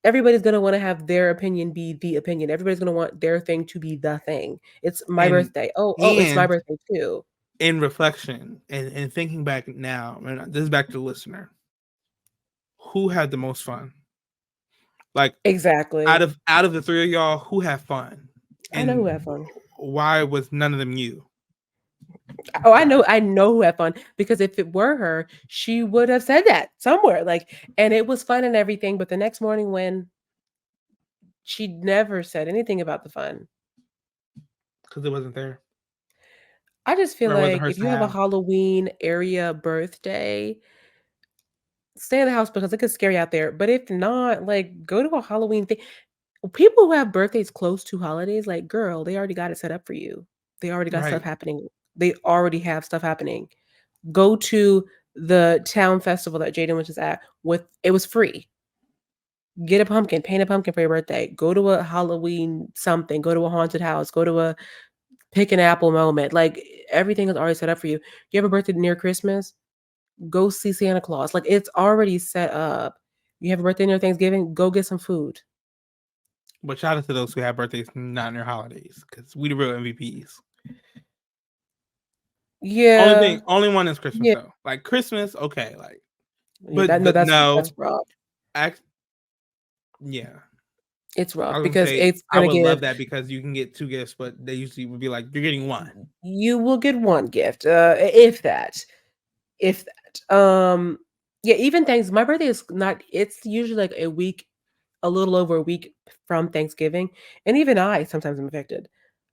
S3: Everybody's gonna want to have their opinion be the opinion. Everybody's gonna want their thing to be the thing. It's my
S2: And
S3: birthday. Oh, it's my birthday too.
S2: in reflection and thinking back now, and this is back to the listener, who had the most fun? Like
S3: Exactly.
S2: out of the three of y'all, who had fun?
S3: I know who
S2: And
S3: had fun.
S2: why was none of them you?
S3: Oh, I know who had fun, because if it were her, she would have said that somewhere. Like, and it was fun and everything, but the next morning when she never said anything about the fun.
S2: Because it wasn't there.
S3: I just feel
S2: Or it wasn't
S3: like
S2: hers
S3: if
S2: to
S3: you have a
S2: have.
S3: Halloween area birthday, stay in the house because it gets scary out there. But if not, like, go to a Halloween thing. People who have birthdays close to holidays, like, girl, they already got it set up for you. They already got stuff
S2: Right.
S3: happening. They already have stuff happening. Go to the town festival that Jaden was just at. It was free. Get a pumpkin, paint a pumpkin for your birthday. Go to a Halloween something. Go to a haunted house. Go to a pick an apple moment. Like, everything is already set up for you. You have a birthday near Christmas? Go see Santa Claus. Like, it's already set up. You have a birthday near Thanksgiving? Go get some food.
S2: But shout out to those who have birthdays not near holidays, because we the real MVPs.
S3: Yeah.
S2: Only one is Christmas
S3: Yeah.
S2: though. Like Christmas, okay, like,
S3: Yeah,
S2: but
S3: that's
S2: no,
S3: rough.
S2: yeah.
S3: It's
S2: I
S3: rough
S2: was gonna
S3: because
S2: say
S3: it's
S2: I
S3: gonna
S2: would love
S3: give
S2: that because you can get 2 gifts, but they usually would be like, you're getting 1.
S3: you will get one gift, if that. If that. Yeah, even thanks my birthday is not it's usually like a little over a week from Thanksgiving, and even I sometimes am affected.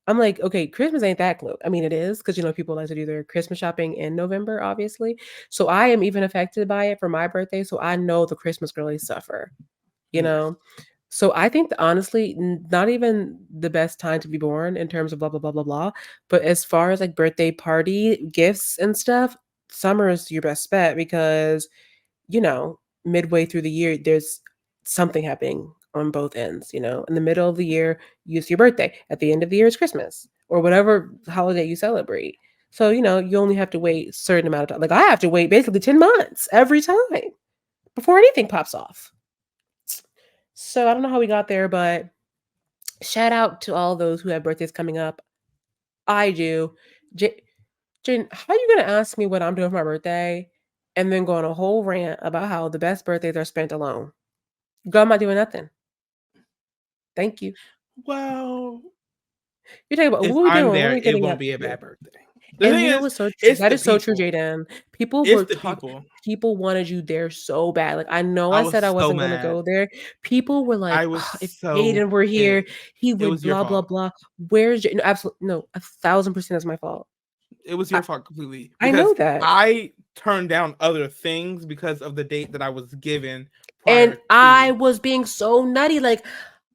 S3: I'm like, okay, Christmas ain't that close. I mean, it is because, you know, people like to do their Christmas shopping in November, obviously. So I am even affected by it for my birthday. So I know the Christmas girlies suffer, you
S2: Yes.
S3: know? So I think that honestly, not even the best time to be born in terms of blah, blah, blah, blah, blah. But as far as like birthday party gifts and stuff, summer is your best bet because, you know, midway through the year, there's something happening on both ends, you know. In the middle of the year, it's your birthday. At the end of the year, it's Christmas or whatever holiday you celebrate. So, you know, you only have to wait a certain amount of time. Like I have to wait basically 10 months every time before anything pops off. So I don't know how we got there, but shout out to all those who have birthdays coming up. I do. Jen, how are you gonna ask me what I'm doing for my birthday and then go on a whole rant about how the best birthdays are spent alone? Girl, I'm not doing nothing. Thank you.
S2: Well,
S3: You're talking about
S2: if
S3: what are we
S2: I'm
S3: doing? What are
S2: there,
S3: we
S2: it
S3: getting
S2: won't
S3: up
S2: be a
S3: to?
S2: bad birthday. The
S3: And
S2: thing
S3: you know
S2: is,
S3: what's so true?
S2: it's
S3: That
S2: the
S3: is so true,
S2: people.
S3: Jaden. People
S2: It's
S3: were
S2: the
S3: talking.
S2: people.
S3: People wanted you there so bad. Like I know
S2: I
S3: I said I
S2: was so
S3: wasn't gonna
S2: mad.
S3: go there. People were
S2: I
S3: like,
S2: was
S3: "Ugh, if
S2: so
S3: Jaden were here,
S2: pissed.
S3: he
S2: It
S3: would
S2: was your
S3: blah blah
S2: fault.
S3: blah." Where's no, absolutely no, 1,000% is my fault.
S2: It was
S3: I,
S2: your fault completely
S3: I know
S2: because
S3: that.
S2: I turned down other things because of the date that I was given
S3: And
S2: prior
S3: I
S2: to.
S3: was being so nutty. Like,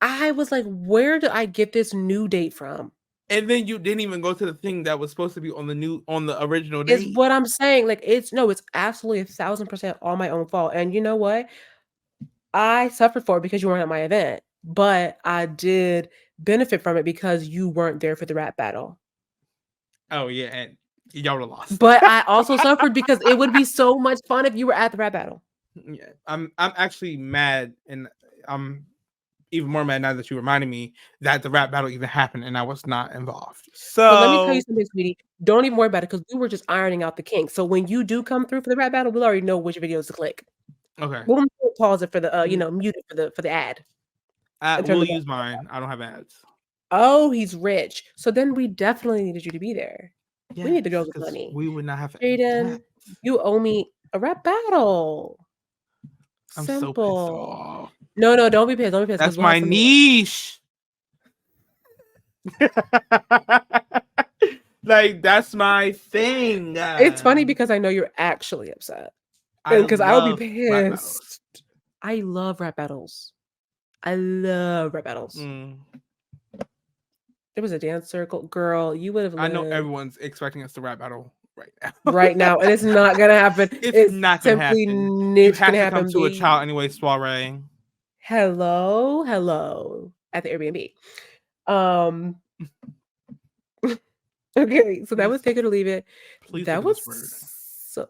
S3: I was like, where do I get this new date from?
S2: And then you didn't even go to the thing that was supposed to be on the original
S3: Is
S2: date.
S3: what I'm saying. Like, it's no, it's absolutely 1,000% all my own fault. And you know what? I suffered for it because you weren't at my event, but I did benefit from it because you weren't there for the rap battle.
S2: Oh yeah, and y'all would have lost.
S3: But I also suffered because it would be so much fun if you were at the rap battle.
S2: Yeah, I'm actually mad, and I'm even more mad now that you reminded me that the rap battle even happened and I was not involved.
S3: But let me tell you
S2: So
S3: something, sweetie. Don't even worry about it because we were just ironing out the kinks. So when you do come through for the rap battle, we'll already know which videos to click.
S2: okay,
S3: We'll pause it for the mute it for the ad and turn
S2: we'll
S3: the
S2: use mine. I don't have ads.
S3: Oh, he's rich. So then we definitely needed you to be there. We
S2: Yes,
S3: need the girls with
S2: because
S3: money.
S2: we would not have
S3: Jaden,
S2: that.
S3: you owe me a rap battle.
S2: I'm so pissed
S3: Simple.
S2: off.
S3: No, don't be pissed. Don't be pissed because
S2: That's
S3: we'll have
S2: my
S3: some more.
S2: niche. Like that's my thing.
S3: It's funny because I know you're actually upset.
S2: I
S3: And because I would be
S2: love rap battles.
S3: pissed. I love rap battles. I love rap battles.
S2: Mm.
S3: There was a dance circle. Girl, you would have
S2: I know
S3: lived
S2: everyone's expecting us to rap battle right now.
S3: right now. And it's not gonna happen.
S2: It's
S3: It's
S2: not gonna
S3: simply
S2: happen. You
S3: it's
S2: have
S3: gonna
S2: to come
S3: happen.
S2: to a Child Anyway soiree.
S3: Hello. at the Airbnb. Okay, so that was take it or leave it.
S2: Please look
S3: That
S2: at
S3: was
S2: this word
S3: so.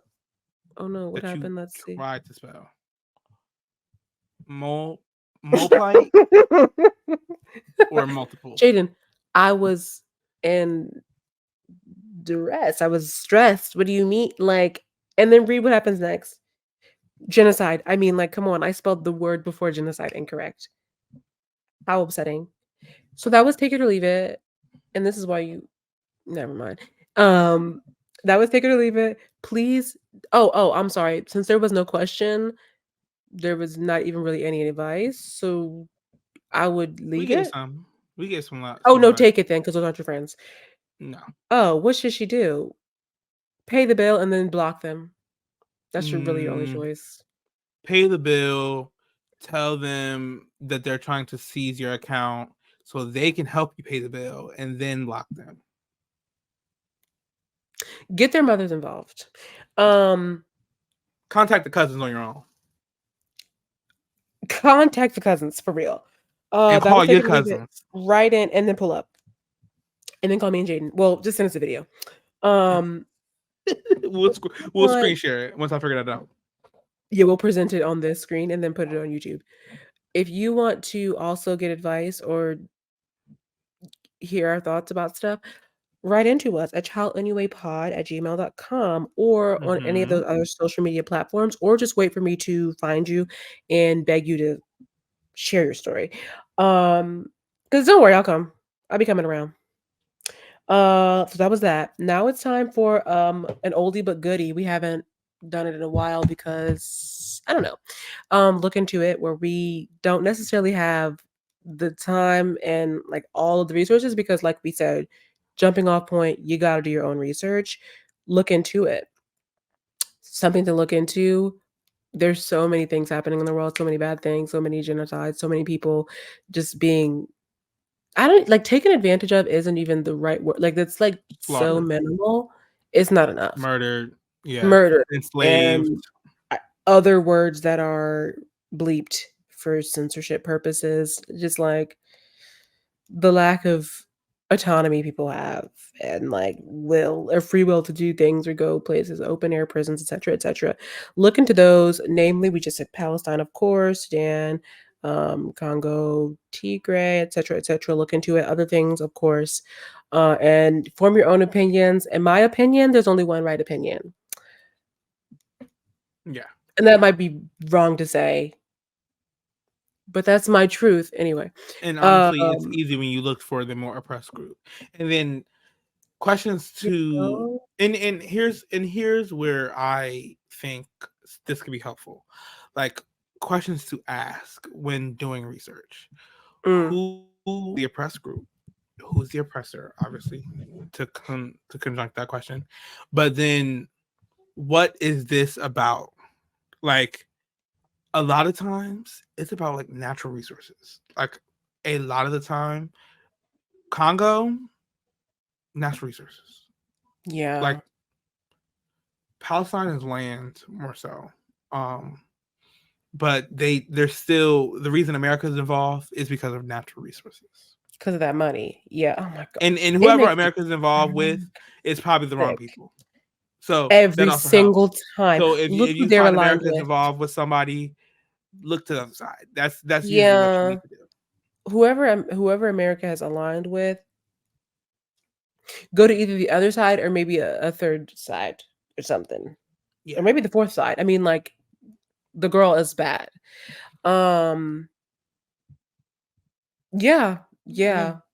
S3: Oh no, what
S2: that you
S3: happened? Let's see.
S2: tried to spell. Moplite or multiple.
S3: Jaden, I was in duress. I was stressed. What do you mean? Like, and then read what happens next. Genocide. I mean, like, come on. I spelled the word before genocide incorrect. How upsetting. So that was take it or leave it. And this is why you never mind. That was take it or leave it. Please. Oh, I'm sorry. Since there was no question, there was not even really any advice. So I would
S2: We
S3: leave
S2: gave
S3: it.
S2: some. We gave
S3: Oh
S2: some
S3: no,
S2: advice.
S3: take it then, because those aren't your friends.
S2: No.
S3: Oh, what should she do? Pay the bill and then block them. That's really your only choice.
S2: Pay the bill. Tell them that they're trying to seize your account so they can help you pay the bill, and then block them.
S3: Get their mothers involved.
S2: Contact the cousins on your own.
S3: Contact the cousins for real.
S2: And
S3: That was
S2: call
S3: take
S2: your
S3: it or leave it.
S2: cousins.
S3: Write in and then pull up. And then call me and Jaden. Well, just send us a video.
S2: We'll
S3: But
S2: screen share it once I figure that out.
S3: yeah, we'll present it on this screen and then put it on YouTube. If you want to also get advice or hear our thoughts about stuff, write into us at childanywaypod@gmail.com or on any of those other social media platforms, or just wait for me to find you and beg you to share your story. Because don't worry, I'll come. I'll be coming around. So that was that. Now it's time for an oldie but goodie. We haven't done it in a while because I don't know. Look into it where we don't necessarily have the time and like all of the resources because like we said, jumping off point, you gotta do your own research. Look into it. Something to look into. There's so many things happening in the world, so many bad things, so many genocides, so many people just being I don't like taken advantage of isn't even the right word. Like that's like so
S2: Slaughtered.
S3: minimal. It's not enough.
S2: Murdered. Yeah.
S3: Murder
S2: Enslaved.
S3: and other words that are bleeped for censorship purposes. Just like the lack of autonomy people have and like will or free will to do things or go places, open air prisons, etc., etc. Look into those. Namely, we just said Palestine, of course, Sudan, Congo, Tigray, etc., etc. Look into it. Other things, of course, and form your own opinions. In my opinion, there's only one right opinion.
S2: Yeah.
S3: And that might be wrong to say, but that's my truth anyway.
S2: And honestly, it's easy when you look for the more oppressed group. And then questions to and here's where I think this could be helpful. Like questions to ask when doing research. Who the oppressed group? Who's the oppressor? Obviously, to conjunct that question. But then what is this about? Like a lot of times it's about like natural resources. Like a lot of the time, Congo, natural resources.
S3: Yeah.
S2: Like Palestine is land more so. But they're still the reason America's involved is because of natural resources.
S3: Because of that money. Yeah. Oh my god.
S2: And whoever America's involved with is probably the wrong people. So
S3: every
S2: that also
S3: single
S2: helps.
S3: time.
S2: So if
S3: Look who
S2: you
S3: they're
S2: find
S3: aligned
S2: America's
S3: with.
S2: involved with somebody, look to the other side. That's usually what you need to do.
S3: Whoever America has aligned with, go to either the other side or maybe a third side or something.
S2: Yeah.
S3: Or maybe the fourth side. I mean, like, the girl is bad. Yeah,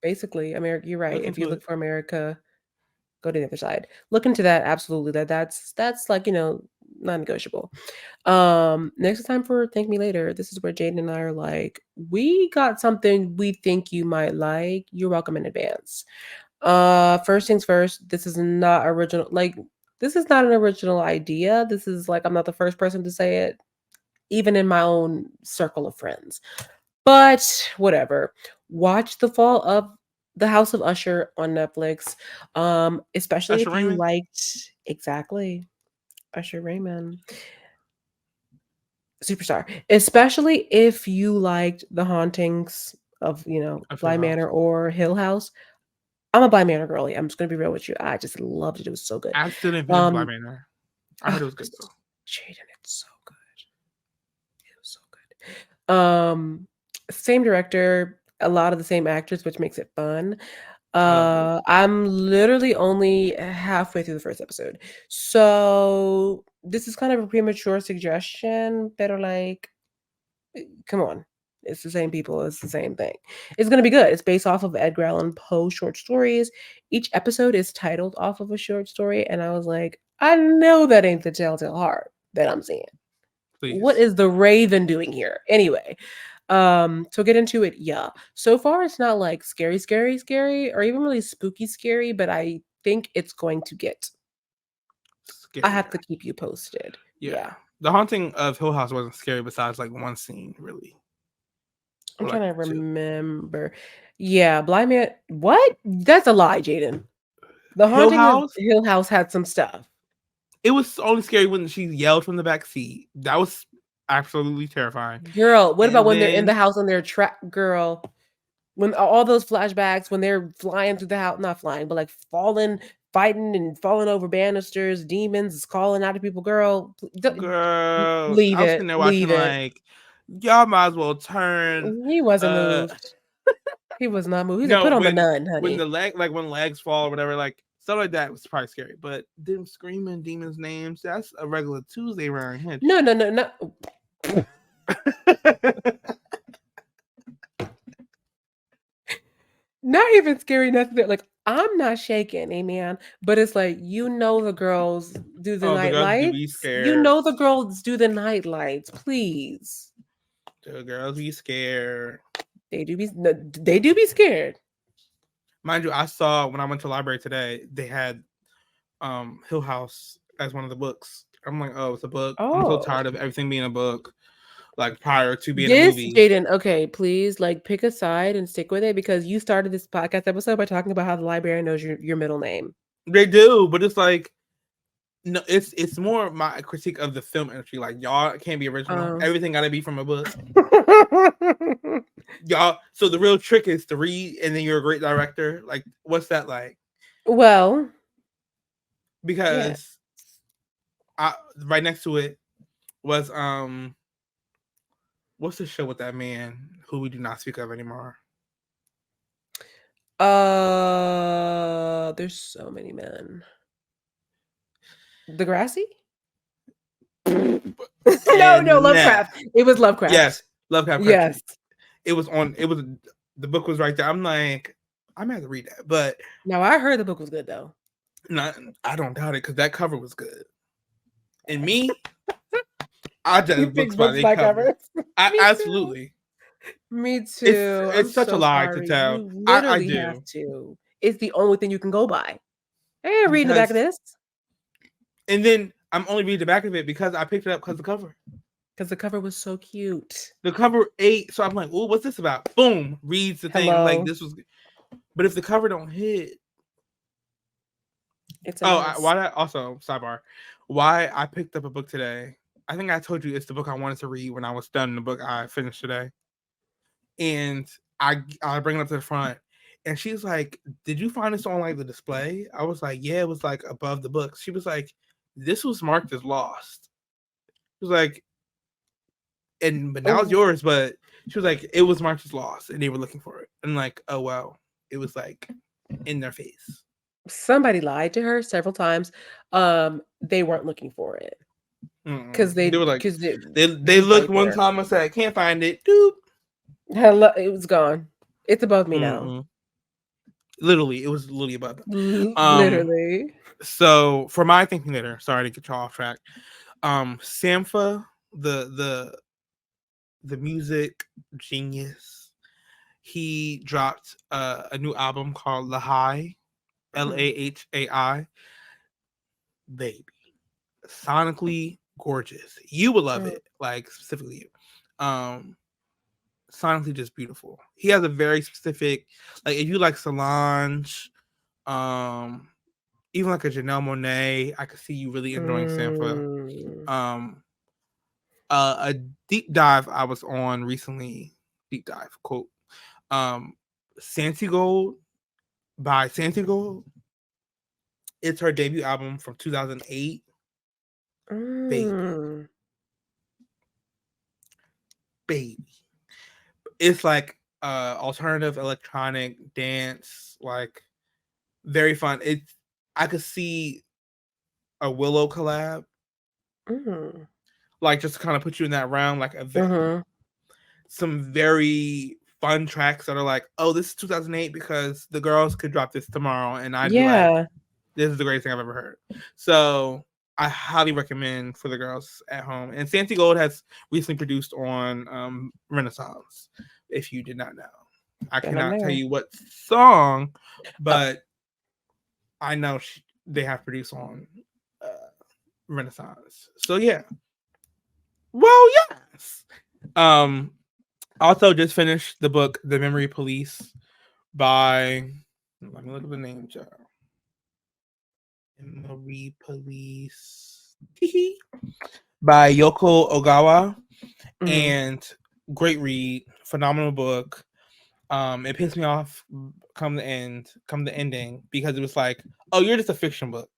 S3: basically. America, you're right. If you look for America, go to the other side. Look into that. Absolutely. That's like, non-negotiable. Next time for Thank Me Later, this is where Jaden and I are like, we got something we think you might like. You're welcome in advance. First things first, this is not original. Like, this is not an original idea. This is like, I'm not the first person to say it, even in my own circle of friends. But whatever. Watch The Fall of the House of Usher on Netflix. Especially
S2: Usher
S3: if you
S2: Raymond?
S3: liked exactly Usher Raymond. Superstar. Especially if you liked The Hauntings of
S2: Of Hill
S3: Bly
S2: House.
S3: Manor or Hill House. I'm a Bly Manor girly. I'm just gonna be real with you. I just loved it. It was so good.
S2: I still didn't finish Bly Manor. I heard it
S3: Oh,
S2: was good though.
S3: Jaden, it's so good. It was so good. Same director, a lot of the same actors, which makes it fun.
S2: I love it.
S3: I'm literally only halfway through the first episode. So this is kind of a premature suggestion, but like, come on. It's the same people, it's the same thing. It's gonna be good. It's based off of Edgar Allan Poe short stories. Each episode is titled off of a short story, and I was like, I know that ain't the Telltale Heart that I'm seeing. What
S2: Please.
S3: is the Raven doing here? Anyway, so get into it. Yeah. So far it's not like scary, scary, scary, or even really spooky scary, but I think it's going to get. I have to
S2: Scarier.
S3: keep you posted. Yeah.
S2: The Haunting of Hill House wasn't scary besides like one scene, really.
S3: I'm
S2: Or like
S3: trying to
S2: two.
S3: remember. Yeah, Blind Man. What? That's a lie, Jaden. The
S2: Hill
S3: Haunting of
S2: House,
S3: Hill House had some stuff.
S2: it was only scary when she yelled from the back seat. That was absolutely terrifying.
S3: Girl, what about
S2: And
S3: when they're in the
S2: then
S3: house on their track? Girl, when all those flashbacks, when they're flying through the house, not flying, but like falling, fighting and falling over banisters, demons calling out to people. Girl,
S2: girl,
S3: leave
S2: I was sitting
S3: it,
S2: there watching
S3: leave it.
S2: like y'all might as well turn
S3: He wasn't
S2: uh
S3: moved. He was not moved. He said,
S2: no,
S3: "Put on the nun,
S2: when
S3: honey."
S2: the leg like when legs fall or whatever, like stuff like that was probably scary. But them screaming demons' names, that's a regular Tuesday around here.
S3: No, no, no, no. Not even scary, nothing. Like I'm not shaking, amen. But it's like the girls do the
S2: Oh, the
S3: night
S2: girls do be
S3: lights.
S2: scared.
S3: The girls do the night lights. Please,
S2: The girls be scared.
S3: they do be. No, they do be scared.
S2: Mind you, I saw when I went to the library today, they had Hill House as one of the books. I'm like, oh, it's a book. I'm so
S3: Oh,
S2: tired of everything being a book, like prior to being a
S3: this
S2: movie.
S3: Jaden. Okay, please, like pick a side and stick with it because you started this podcast episode by talking about how the librarian knows your middle name.
S2: They do, but it's like no, it's more my critique of the film industry. Like y'all can't be original. Everything gotta be from a book. Y'all. So the real trick is to read, and then you're a great director. Like, what's that like?
S3: Well, yeah.
S2: Because I right next to it was what's the show with that man who we do not speak of anymore?
S3: There's so many men. Degrassi? No, Lovecraft. It was Lovecraft.
S2: Yes, Lovecraft.
S3: Yes.
S2: It was on. It was the book was right there. I'm like, I'm gonna have to read that, but
S3: now I heard the book was good though.
S2: not. I don't doubt it because that cover was good. And me, I judge books by their cover. Absolutely.
S3: Me too.
S2: It's such a lie to tell.
S3: You literally
S2: I do.
S3: have to. It's the only thing you can go by. I ain't reading the back of this.
S2: And then I'm only reading the back of it because I picked it up because the cover.
S3: Because the cover was so cute.
S2: The cover ate, so I'm like, "Oh, what's this about?" Boom, reads the thing. I'm like, this was. But if the cover don't hit,
S3: it's
S2: why that also sidebar? Why I picked up a book today? I think I told you it's the book I wanted to read when I was done. The book I finished today, and I bring it up to the front, and she's like, "Did you find this on like the display?" I was like, "Yeah, it was like above the books." She was like, "This was marked as lost." She was like, but now it's yours. But she was like, it was marked as lost, and they were looking for it. And like, oh well, it was like in their face.
S3: Somebody lied to her several times. They weren't looking for it because they
S2: were like, they
S3: right
S2: looked one
S3: there.
S2: time. I said, I can't find it. Doop.
S3: Hello, it was gone. It's above me now.
S2: Literally, it was literally above me.
S3: Literally.
S2: So for my thinking later, sorry to get you off track. Sampha, the music genius, he dropped a new album called Lahai, Lahai. Baby, sonically gorgeous. You would love it, like specifically you. Sonically just beautiful. He has a very specific, like if you like Solange, even like a Janelle Monáe, I could see you really enjoying Sampha. A deep dive I was on recently, deep dive quote, Um, Santigold by Santigold. It's her debut album from 2008. Baby,
S3: Mm.
S2: baby. It's like alternative electronic dance, like very fun. It's I could see a Willow collab,
S3: Mm.
S2: like just to kind of put you in that round, like
S3: Mhm.
S2: some very fun tracks that are like, oh, this is 2008 because the girls could drop this tomorrow, and I'd be like,
S3: Yeah.
S2: this is the greatest thing I've ever heard. So I highly recommend for the girls at home. And Santi Gold has recently produced on Renaissance. If you did not know, I
S3: I don't
S2: cannot tell
S3: know.
S2: you what song,
S3: Oh,
S2: but I know they have produced on uh, Renaissance. So yeah. Well, yes. Um. Also, just finished the book The Memory Police by. Let me look at the name, child. Memory Police by Yoko Ogawa,
S3: mhm.
S2: and great read, phenomenal book. It pissed me off come the ending because it was like, oh, you're just a fiction book.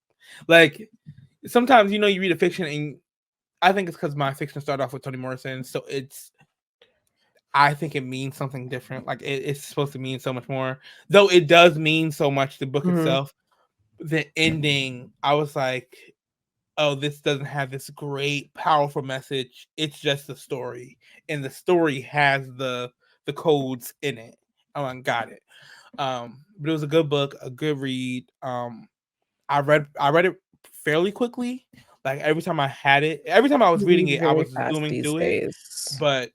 S2: Like sometimes you read a fiction and I think it's because my fiction started off with Toni Morrison, so I think it means something different. Like it's supposed to mean so much more, though it does mean so much. The book
S3: Mhm.
S2: itself, the ending, I was like, oh, this doesn't have this great, powerful message. It's just a story, and the story has the codes in it. Oh, I got it. But it was a good book, a good read. I read it fairly quickly. Like every time I was
S3: You
S2: reading
S3: read
S2: it, I
S3: very
S2: was
S3: fast
S2: zooming
S3: these
S2: through it,
S3: days.
S2: but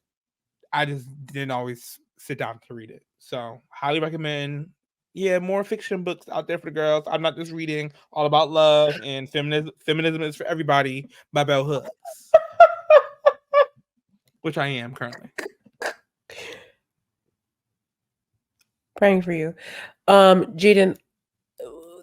S2: I just didn't always sit down to read it. So highly recommend. Yeah, more fiction books out there for the girls. I'm not just reading all about love and feminism. Feminism is for everybody by Bell Hooks, which I am currently.
S3: Praying for you. Jaden,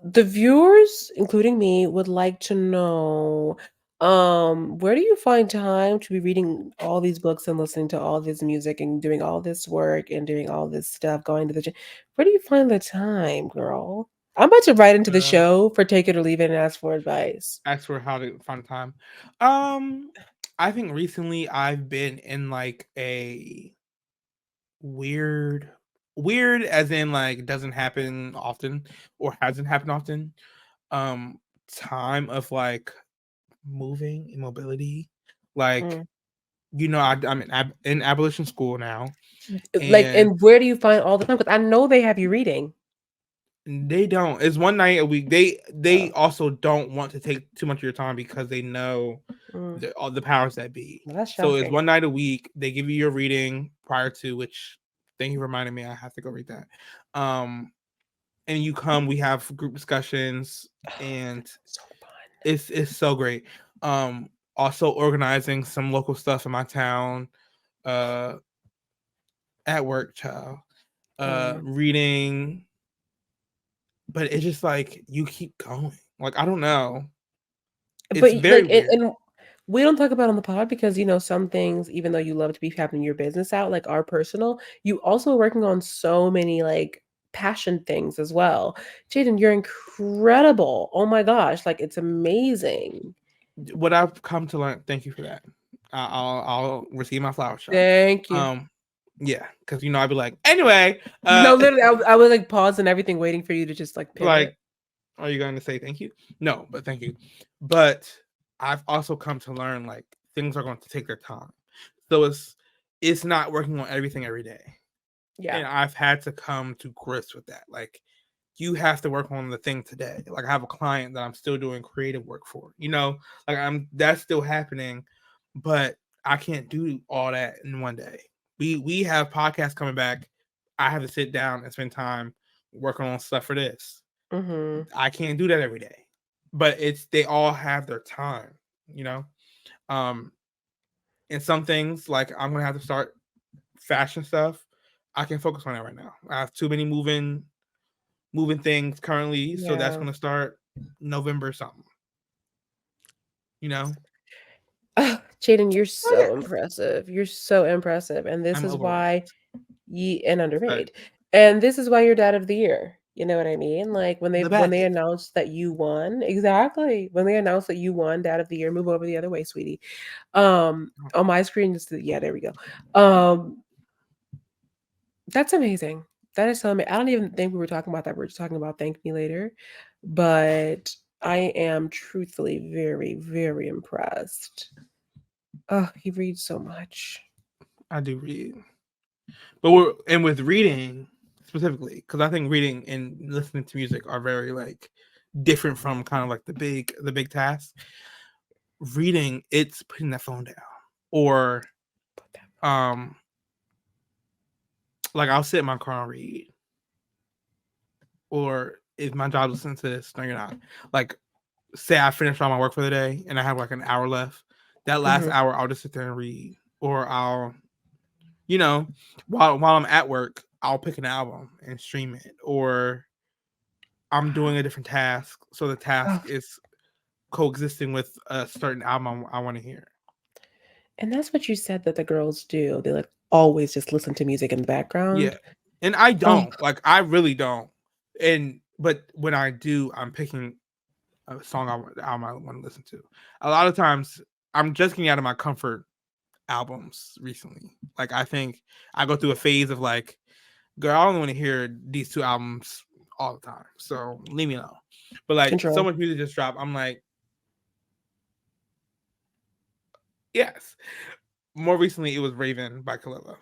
S3: the viewers, including me, would like to know, where do you find time to be reading all these books and listening to all this music and doing all this work and doing all this stuff, going to the gym? Where do you find the time, girl? I'm about to write into the
S2: Uh,
S3: show for Take It or Leave It and ask for advice.
S2: Ask for how to find time. Um, I think recently I've been in like a weird, weird as in like doesn't happen often or hasn't happened often. Um, time of like moving immobility, like
S3: Mm.
S2: I'm in abolition school now,
S3: Like,
S2: and
S3: and where do you find all the time? Because I know they have you reading.
S2: they don't. It's one night a week. They
S3: Oh,
S2: also don't want to take too much of your time because they know
S3: mm.
S2: all the powers that be.
S3: Well, that's
S2: So it's
S3: shocking.
S2: one night a week. They give you your reading prior to which. Thank you for reminding me. I have to go read that. And you come. We have group discussions, and
S3: So fun.
S2: it's so great. Also organizing some local stuff in my town. Uh, at work, child.
S3: Mm.
S2: Reading, but it's just like you keep going. Like I don't know. It's
S3: But
S2: very
S3: like,
S2: weird.
S3: and we don't talk about on the pod because some things, even though you love to be having your business out, like are personal. You also are working on so many like passion things as well. Jaden, you're incredible. Oh my gosh, like it's amazing.
S2: What I've come to learn. Thank you for that. I'll receive my flower shot.
S3: Thank you.
S2: Um, yeah, because I'd be like, anyway,
S3: No, literally, I was like pause and everything, waiting for you to just like pivot.
S2: like, are you going to say thank you? No, but thank you. But I've also come to learn like things are going to take their time. So it's not working on everything every day.
S3: Yeah.
S2: And I've had to come to grips with that. Like you have to work on the thing today. Like I have a client that I'm still doing creative work for. Like that's still happening, but I can't do all that in one day. We have podcasts coming back. I have to sit down and spend time working on stuff for this.
S3: Mm-hmm.
S2: I can't do that every day. But they all have their time, you know? Um and some things like I'm gonna have to start fashion stuff. I can focus on that right now. I have too many moving things currently, so that's
S3: Yeah.
S2: gonna start November something. You know?
S3: Jaden, you're
S2: Oh
S3: so
S2: yes,
S3: impressive. You're so impressive. And this
S2: I'm
S3: is why
S2: overwhelmed.
S3: And underpaid. And this is why you're dad of the year. You know what I mean? Like when
S2: The
S3: they
S2: bag.
S3: announced that you won, exactly. When they announced that you won dad of the year, move over the other way, sweetie. On my screen, just yeah, there we go. That's amazing. That is so amazing. I don't even think we were talking about that. We are just talking about thank me later. But I am truthfully very, very impressed. Oh, he reads so much.
S2: I do read. But with reading specifically, because I think reading and listening to music are very like different from kind of like the big task. Reading, it's putting that phone down. Or like I'll sit in my car and read. Or if my job listening to this, no, you're not. Like, say I finished all my work for the day and I have like an hour left. That last hour, I'll just sit there and read. Or I'll, while I'm at work, I'll pick an album and stream it. Or I'm doing a different task, so the task is coexisting with a certain album I want to hear.
S3: And that's what you said that the girls do. They like always just listen to music in the background.
S2: Yeah, and I don't. Like, I really don't. But when I do, I'm picking a song I might want to listen to. A lot of times, I'm just getting out of my comfort albums recently. Like, I think I go through a phase of like, girl, I only want to hear these two albums all the time. So leave me alone. But like, so much music just dropped. I'm like, yes. More recently, it was Raven by Kalila.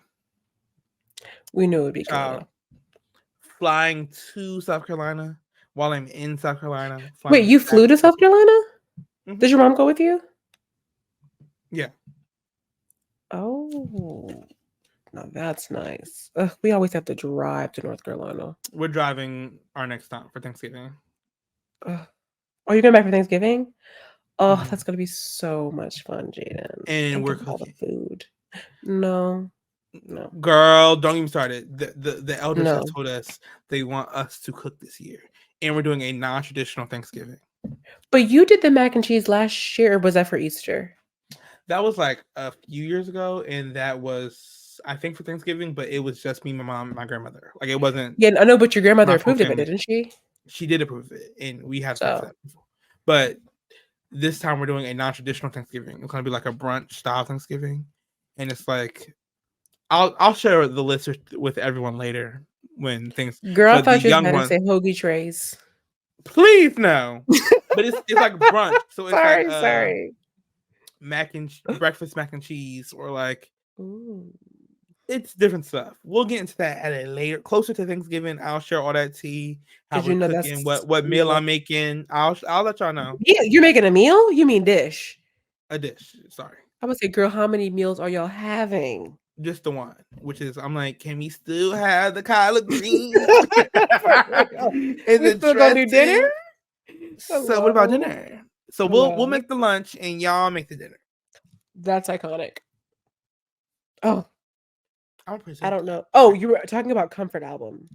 S3: We knew it would be Kalila.
S2: Flying to South Carolina while I'm in South Carolina.
S3: Wait, you flew to South Carolina? Mm-hmm. Did your mom go with you?
S2: Yeah.
S3: Oh, now that's nice. We always have to drive to North Carolina.
S2: We're driving our next stop for Thanksgiving.
S3: Are you going back for Thanksgiving? Oh, that's going to be so much fun, Jaden.
S2: And we're cooking.
S3: All the food. No.
S2: Girl, don't even start it. The elders have told us they want us to cook this year. And we're doing a non-traditional Thanksgiving.
S3: But you did the mac and cheese last year, or was that for Easter?
S2: That was like a few years ago, and that was, I think, for Thanksgiving, but it was just me, my mom, and my grandmother. Like, it wasn't.
S3: Yeah, I know, but your grandmother approved of it, didn't she?
S2: She did approve of it, and we have sex that before. But this time we're doing a non-traditional Thanksgiving. It's gonna be like a brunch style Thanksgiving, and it's like I'll share the list with everyone later when things.
S3: Girl, I thought you were going to say hoagie trays.
S2: Please no, but it's like brunch, so it's
S3: sorry.
S2: Breakfast mac and cheese, or like it's different stuff. We'll get into that at a later, closer to Thanksgiving. I'll share all that tea, how we're cooking, what meal I'm making. I'll let y'all know.
S3: Yeah, you're making a meal? You mean dish?
S2: A dish. Sorry.
S3: I would say, girl, how many meals are y'all having?
S2: Just the one, which is I'm like, can we still have the collard greens?
S3: We still gonna do dinner?
S2: So what about dinner? So we'll make the lunch and y'all make the dinner.
S3: That's iconic. Oh,
S2: I
S3: don't know. Oh, you were talking about comfort album.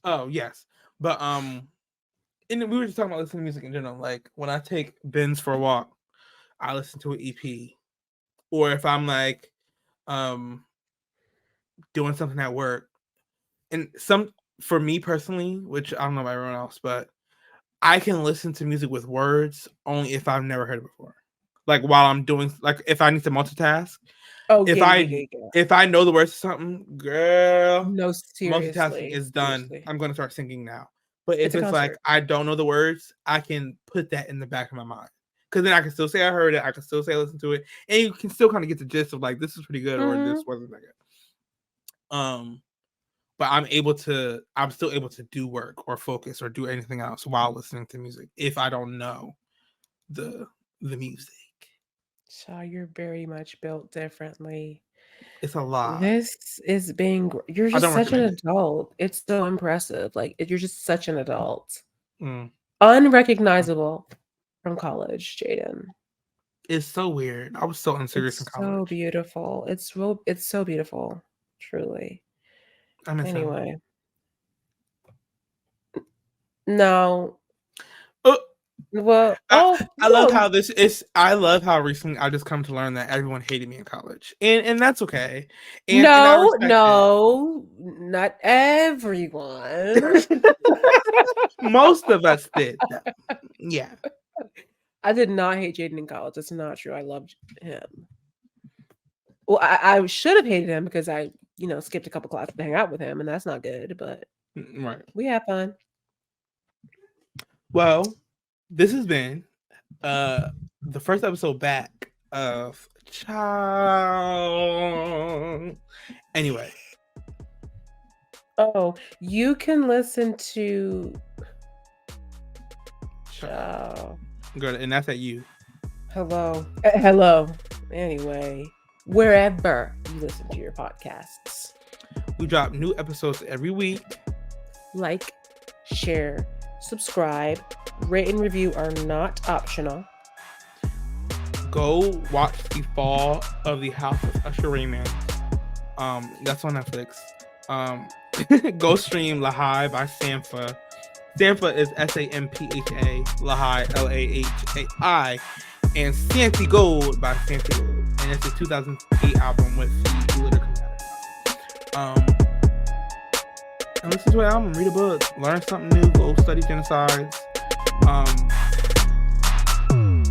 S2: Oh yes, but and we were just talking about listening to music in general. Like when I take Ben's for a walk, I listen to an EP, or if I'm like doing something at work, and for me personally, which I don't know about everyone else, but I can listen to music with words only if I've never heard it before. Like while I'm doing, like if I need to multitask.
S3: Oh,
S2: if I know the words to something, girl,
S3: no, seriously,
S2: multitasking is done. Seriously. I'm going to start singing now. But if it's like I don't know the words, I can put that in the back of my mind. Because then I can still say I heard it. I can still say I listened to it. And you can still kind of get the gist of like, this is pretty good or this wasn't that good. But I'm still able to do work or focus or do anything else while listening to music if I don't know the music.
S3: So you're very much built differently.
S2: It's a lot.
S3: This is you're just such an adult. It's so impressive. Like you're just such an adult. Unrecognizable from college, Jaden.
S2: It's so weird. I was so unserious in college.
S3: So beautiful. It's so beautiful. Truly. Anyway. No. Well,
S2: I love
S3: no.
S2: how this is. I love how recently I just come to learn that everyone hated me in college, and that's okay. And I
S3: No,
S2: respect
S3: no, not everyone.
S2: it. Most of us did. Though. Yeah.
S3: I did not hate Jaden in college. That's not true. I loved him. Well, I should have hated him because I, skipped a couple classes to hang out with him, and that's not good. But
S2: Right.
S3: we had fun.
S2: Well, this has been the first episode back of Ciao. Anyway.
S3: Oh, you can listen to
S2: Ciao. Good, and that's at you.
S3: Hello. Hello. Anyway, wherever you listen to your podcasts,
S2: we drop new episodes every week.
S3: Like, share, subscribe, rate and review are not optional.
S2: Go watch the Fall of the House of Usher Raymond. That's on Netflix. Go stream Lahai by Sampha. Sampha is Sampha, Lahai Lahai, and Santi Gold by Santi Gold, and it's a 2008 album with the Glitter coming out. And listen to an album, read a book, learn something new, go study genocides,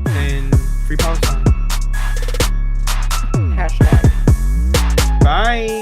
S2: and free Palestine.
S3: #.
S2: Bye.